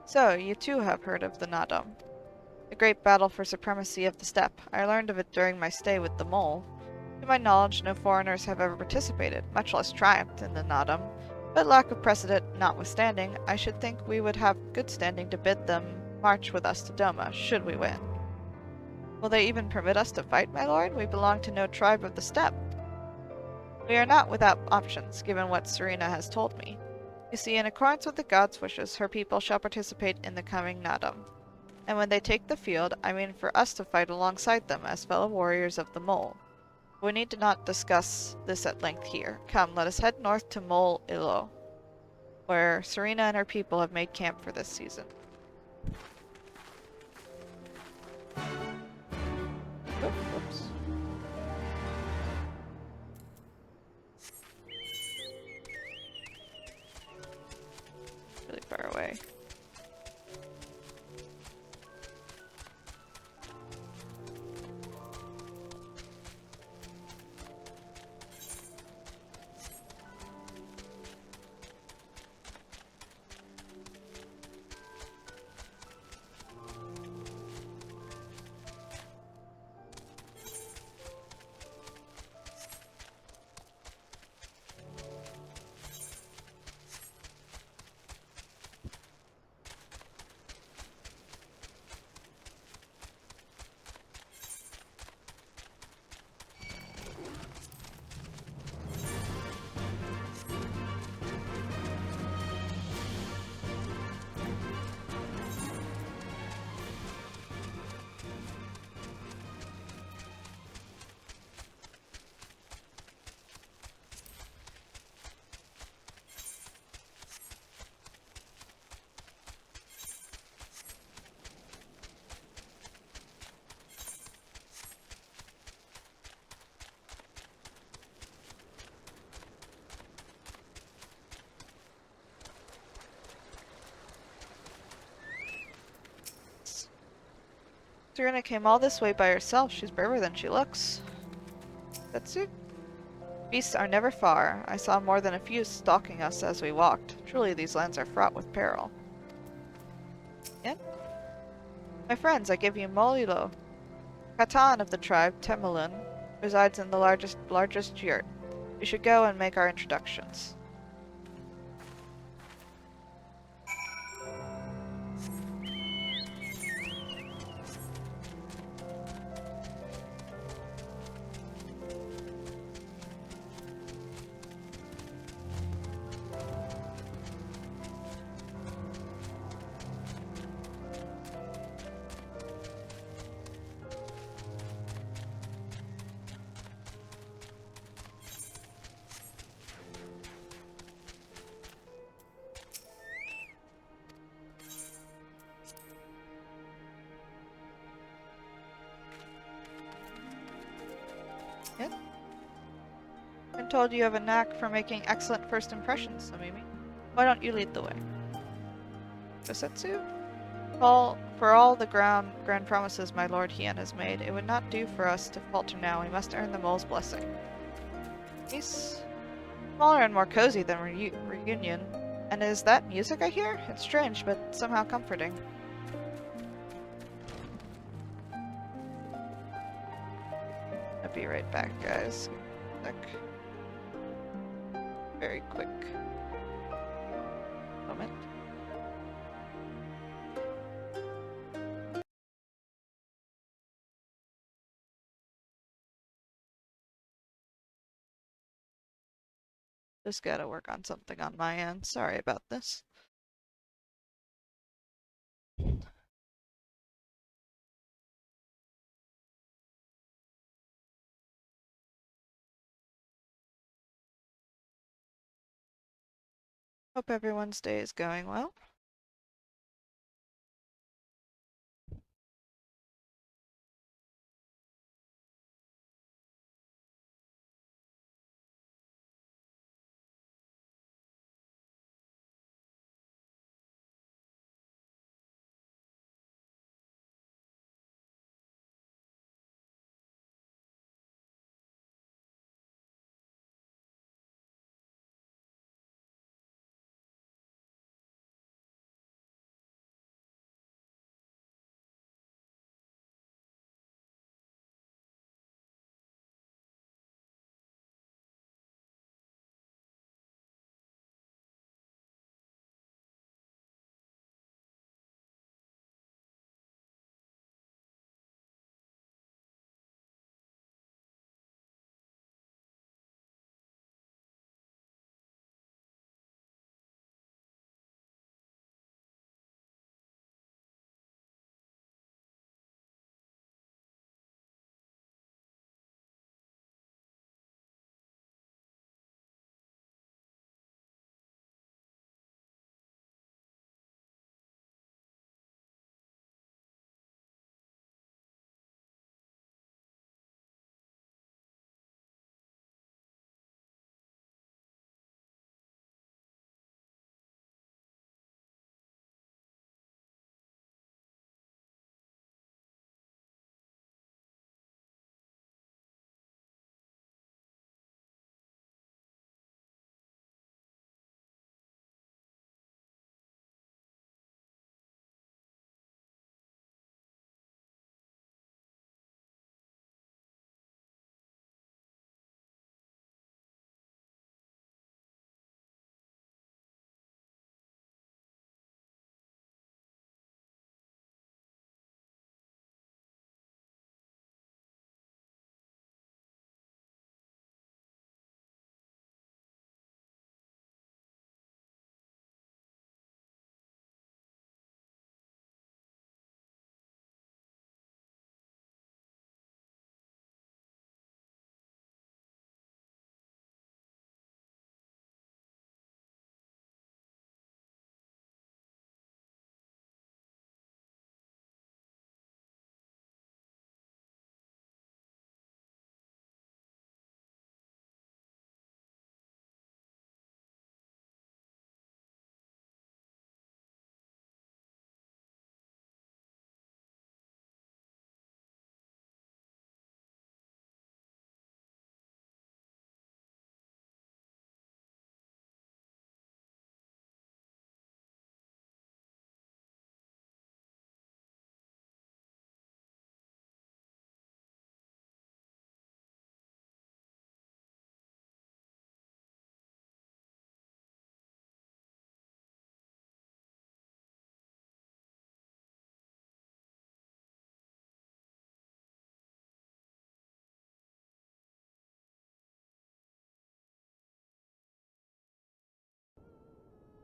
Speaker 1: So, you too have heard of the Nadam. The great battle for supremacy of the steppe. I learned of it during my stay with the mole. To my knowledge, no foreigners have ever participated, much less triumphed in the Nadam. But lack of precedent notwithstanding, I should think we would have good standing to bid them march with us to Doma, should we win. Will they even permit us to fight, my lord? We belong to no tribe of the steppe. We are not without options, given what Serena has told me. You see, in accordance with the god's wishes, her people shall participate in the coming Nadam. And when they take the field, I mean for us to fight alongside them as fellow warriors of the mole. We need to not discuss this at length here. Come, let us head north to Mole Ilo, where Serena and her people have made camp for this season. Oh, whoops. Really far away. Serena came all this way by herself. She's braver than she looks. Setsu? Beasts are never far. I saw more than a few stalking us as we walked. Truly, these lands are fraught with peril. Hien? My friends, I give you Molilo. Katan of the tribe, Temulun, resides in the largest yurt. We should go and make our introductions. I'm told you have a knack for making excellent first impressions, Somimi. Why don't you lead the way? Gosetsu? For all the grand promises my Lord Hien has made, it would not do for us to falter now. We must earn the mole's blessing. He's smaller and more cozy than Reunion. And is that music I hear? It's strange, but somehow comforting. I'll be right back, guys. Sec. very quick moment. Just gotta work on something on my end. Sorry about this. Hope everyone's day is going well.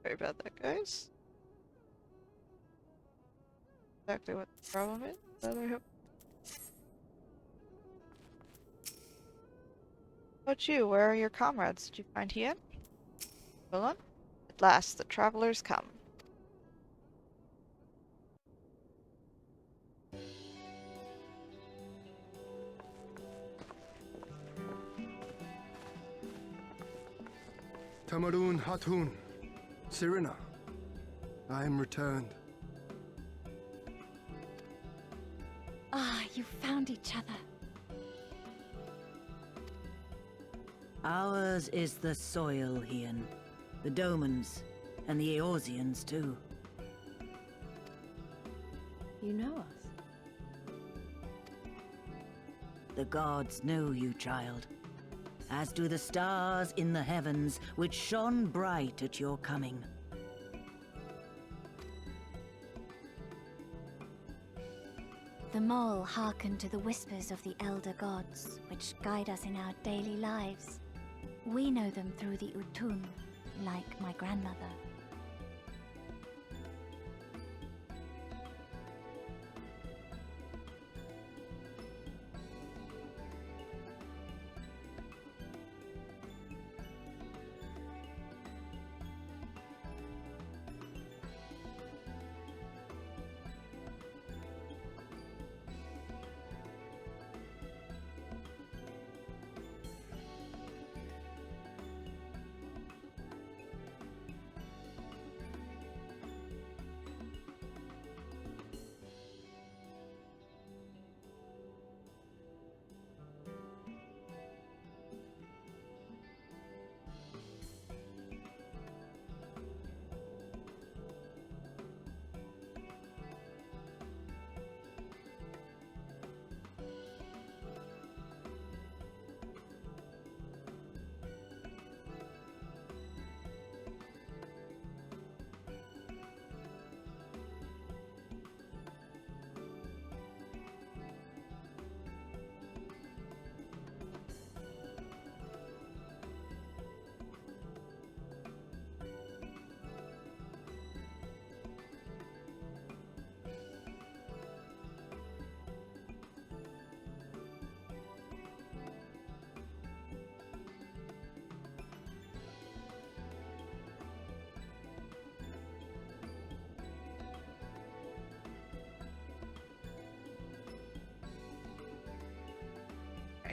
Speaker 1: Sorry about that, guys. Exactly what the problem is, but I hope. How about you? Where are your comrades? Did you find Hien? Willem? At last, the travelers come.
Speaker 15: Tamarun Hatun, Sirina, I am returned.
Speaker 11: Ah, you found each other.
Speaker 16: Ours is the soil, Hien. The Domans, and the Eorzeans, too.
Speaker 8: You know us?
Speaker 16: The gods know you, child. as do the stars in the heavens, which shone bright at your coming.
Speaker 11: The mole hearkened to the whispers of the elder gods, which guide us in our daily lives. We know them through the Utun, like my grandmother.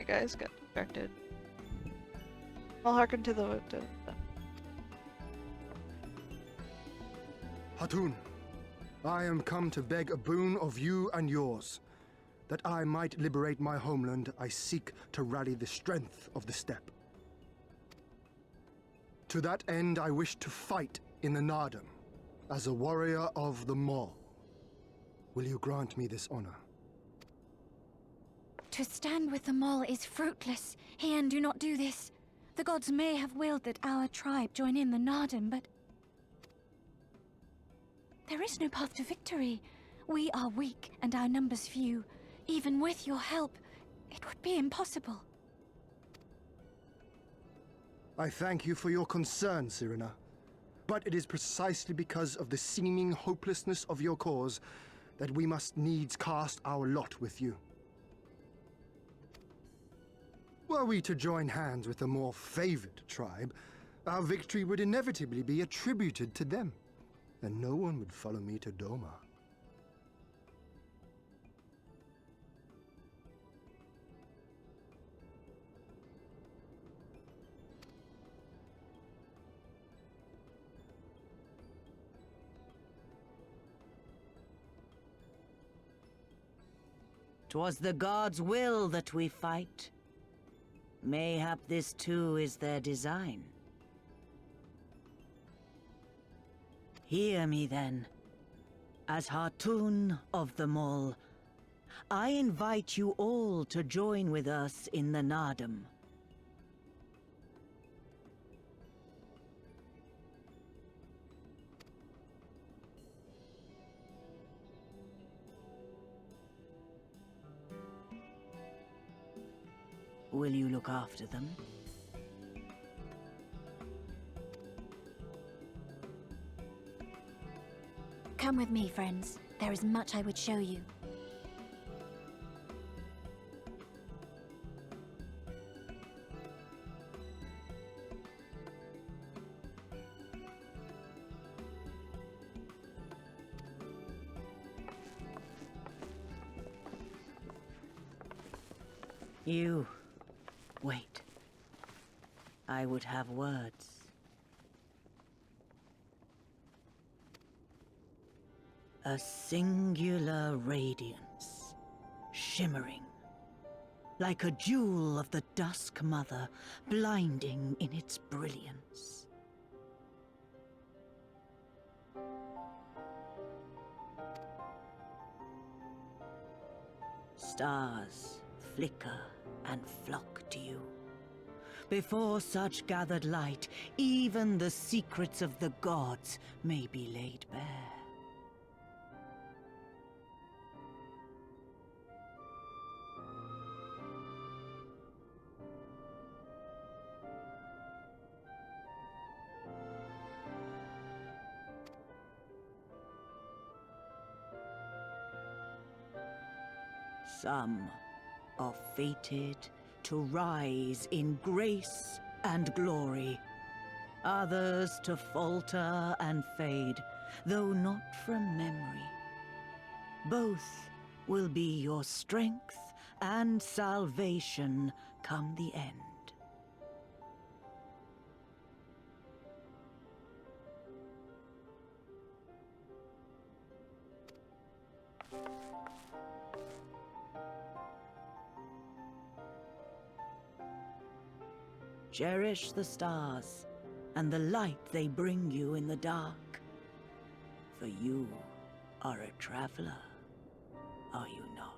Speaker 1: Alright guys, got distracted. I'll hearken to the
Speaker 15: Hatun, I am come to beg a boon of you and yours. That I might liberate my homeland, I seek to rally the strength of the steppe. To that end, I wish to fight in the Nardum, as a warrior of the Maul. Will you grant me this honor?
Speaker 11: To stand with the Maul is fruitless. Hien, do not do this. The gods may have willed that our tribe join in the Nardum, but there is no path to victory. We are weak and our numbers few. Even with your help, it would be impossible.
Speaker 15: I thank you for your concern, Cyrena. But it is precisely because of the seeming hopelessness of your cause that we must needs cast our lot with you. Were we to join hands with a more favored tribe, our victory would inevitably be attributed to them, and no one would follow me to Doma.
Speaker 16: "'Twas the gods' will that we fight. Mayhap this too is their design. Hear me then. As Hatun of the Maul, I invite you all to join with us in the Nardum. Will you look after them?
Speaker 11: Come with me, friends. There is much I would show you.
Speaker 16: You... wait. I would have words. A singular radiance, shimmering, like a jewel of the Dusk Mother, blinding in its brilliance. Stars flicker and flock to you, Before such gathered light, even the secrets of the gods may be laid bare. Some are fated to rise in grace and glory. Others to falter and fade, though not from memory. Both will be your strength and salvation come the end. Cherish the stars and the light they bring you in the dark. For you are a traveler, are you not?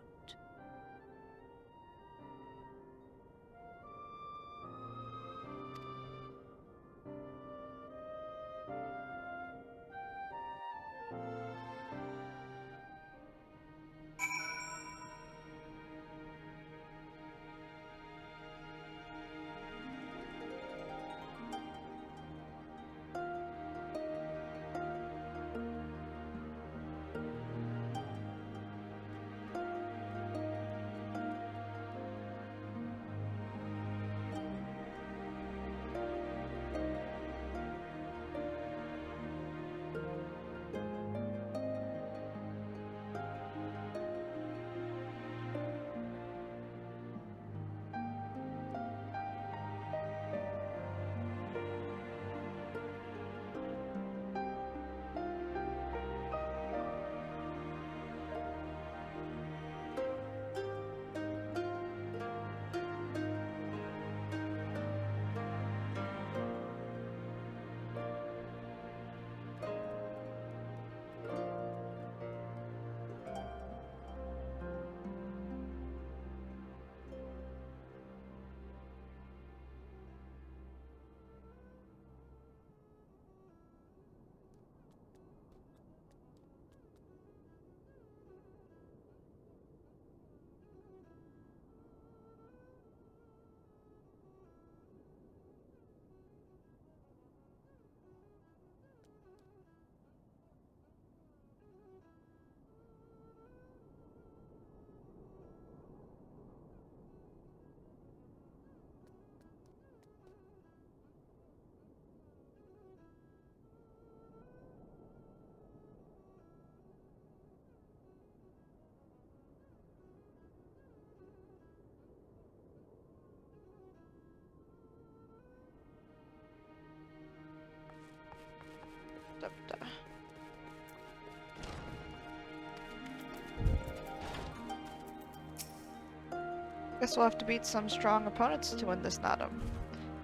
Speaker 1: Guess we'll have to beat some strong opponents to win this Nadam.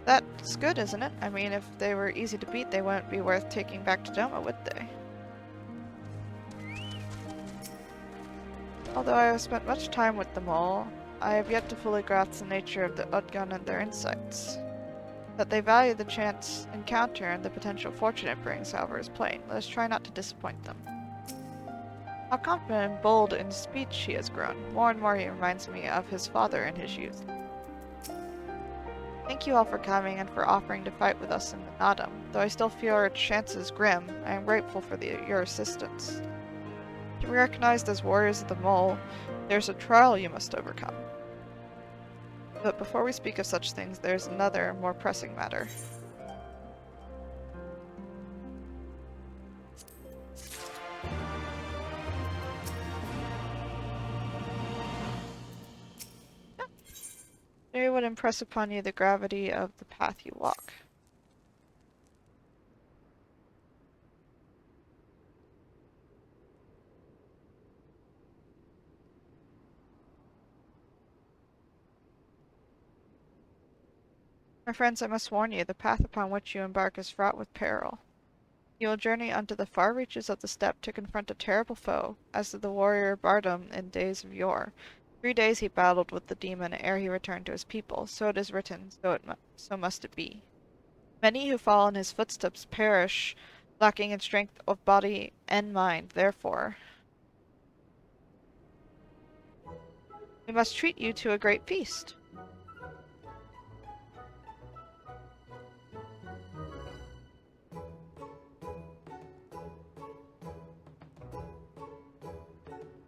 Speaker 1: That's good, isn't it? I mean, if they were easy to beat, they wouldn't be worth taking back to Doma, would they? Although I have spent much time with them all, I have yet to fully grasp the nature of the Udgun and their insights. That they value the chance encounter and the potential fortune it brings, however, is plain. Let us try not to disappoint them. How confident and bold in speech he has grown. More and more he reminds me of his father in his youth. Thank you all for coming and for offering to fight with us in the Nadam. Though I still feel our chances grim, I am grateful for your assistance. To be recognized as warriors of the Mole, there's a trial you must overcome. But before we speak of such things, there's another, more pressing matter. It would impress upon you the gravity of the path you walk. My friends, I must warn you, the path upon which you embark is fraught with peril. You will journey unto the far reaches of the steppe to confront a terrible foe, as did the warrior Bardam in days of yore, 3 days he battled with the demon ere he returned to his people. So it is written, so must it be. Many who follow in his footsteps perish, lacking in strength of body and mind. Therefore, we must treat you to a great feast.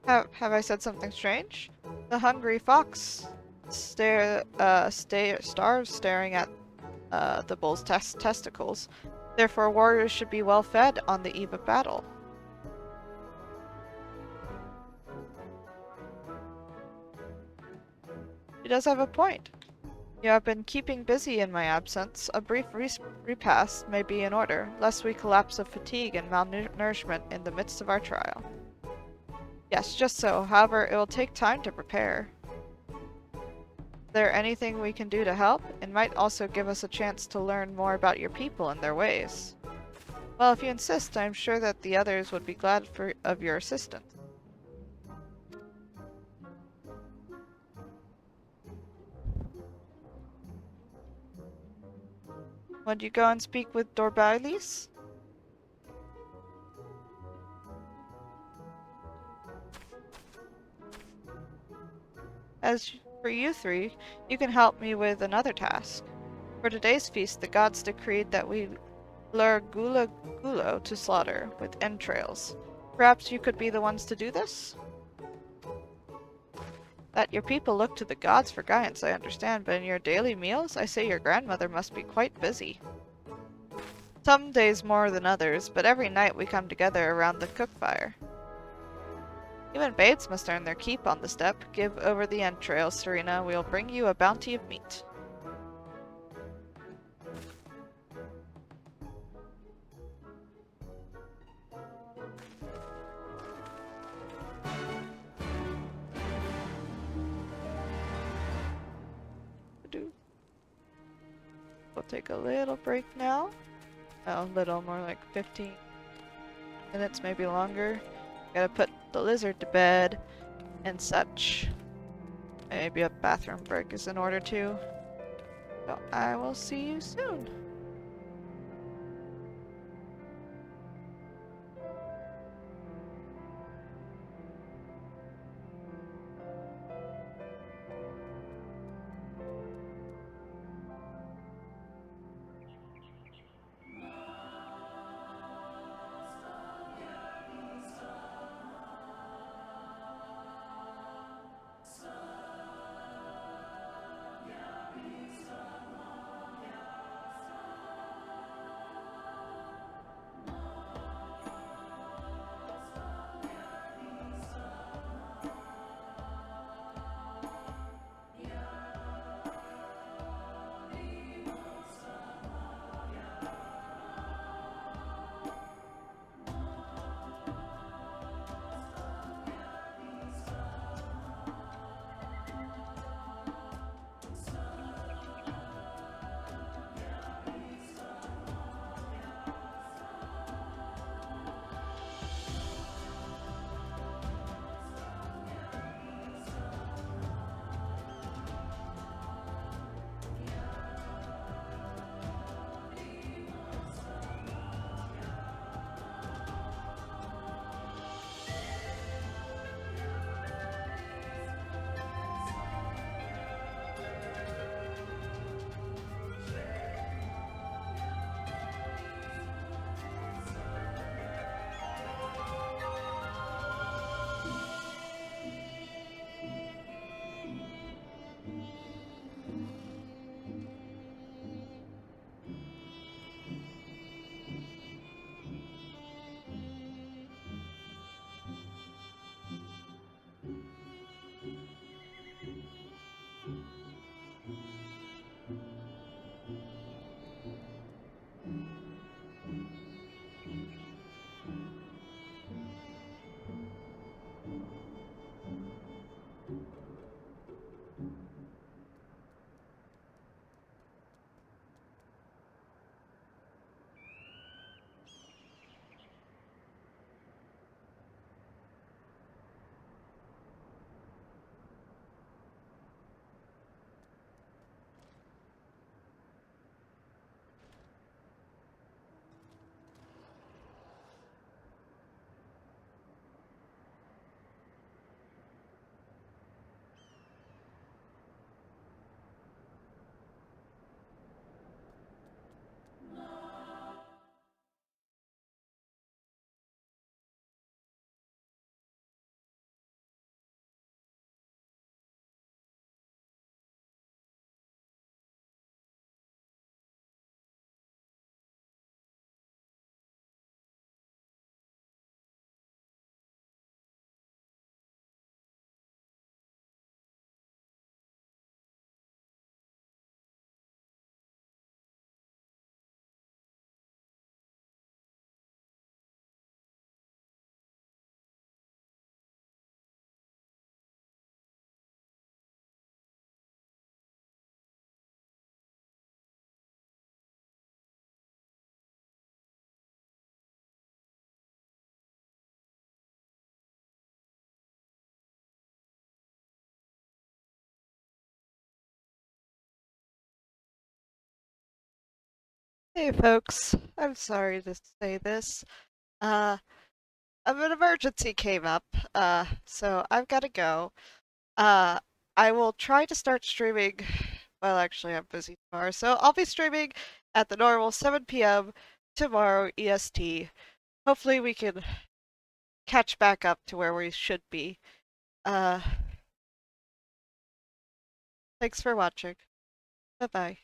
Speaker 1: Have I said something strange? The hungry fox starves staring at the bull's testicles. Therefore, warriors should be well fed on the eve of battle. She does have a point. You have been keeping busy in my absence. A brief repast may be in order, lest we collapse of fatigue and malnourishment in the midst of our trial. Yes, just so. However, it will take time to prepare. Is there anything we can do to help? It might also give us a chance to learn more about your people and their ways. Well, if you insist, I am sure that the others would be glad of your assistance. Would you go and speak with Dorbalis? As for you three, you can help me with another task. For today's feast, the gods decreed that we lure gulo to slaughter with entrails. Perhaps you could be the ones to do this? That your people look to the gods for guidance, I understand, but in your daily meals, I say your grandmother must be quite busy. Some days more than others, but every night we come together around the cook fire. Even babes must earn their keep on the step. Give over the entrails, Serena. We'll bring you a bounty of meat. We'll take a little break now. Oh, little, more like 15 minutes, maybe longer. Gotta put the lizard to bed and such. Maybe a bathroom break is in order too. So I will see you soon. Hey folks, I'm sorry to say this. An emergency came up, so I've got to go. I will try to start streaming. Well, actually, I'm busy tomorrow, so I'll be streaming at the normal 7 p.m. tomorrow EST. Hopefully, we can catch back up to where we should be. Thanks for watching. Bye bye.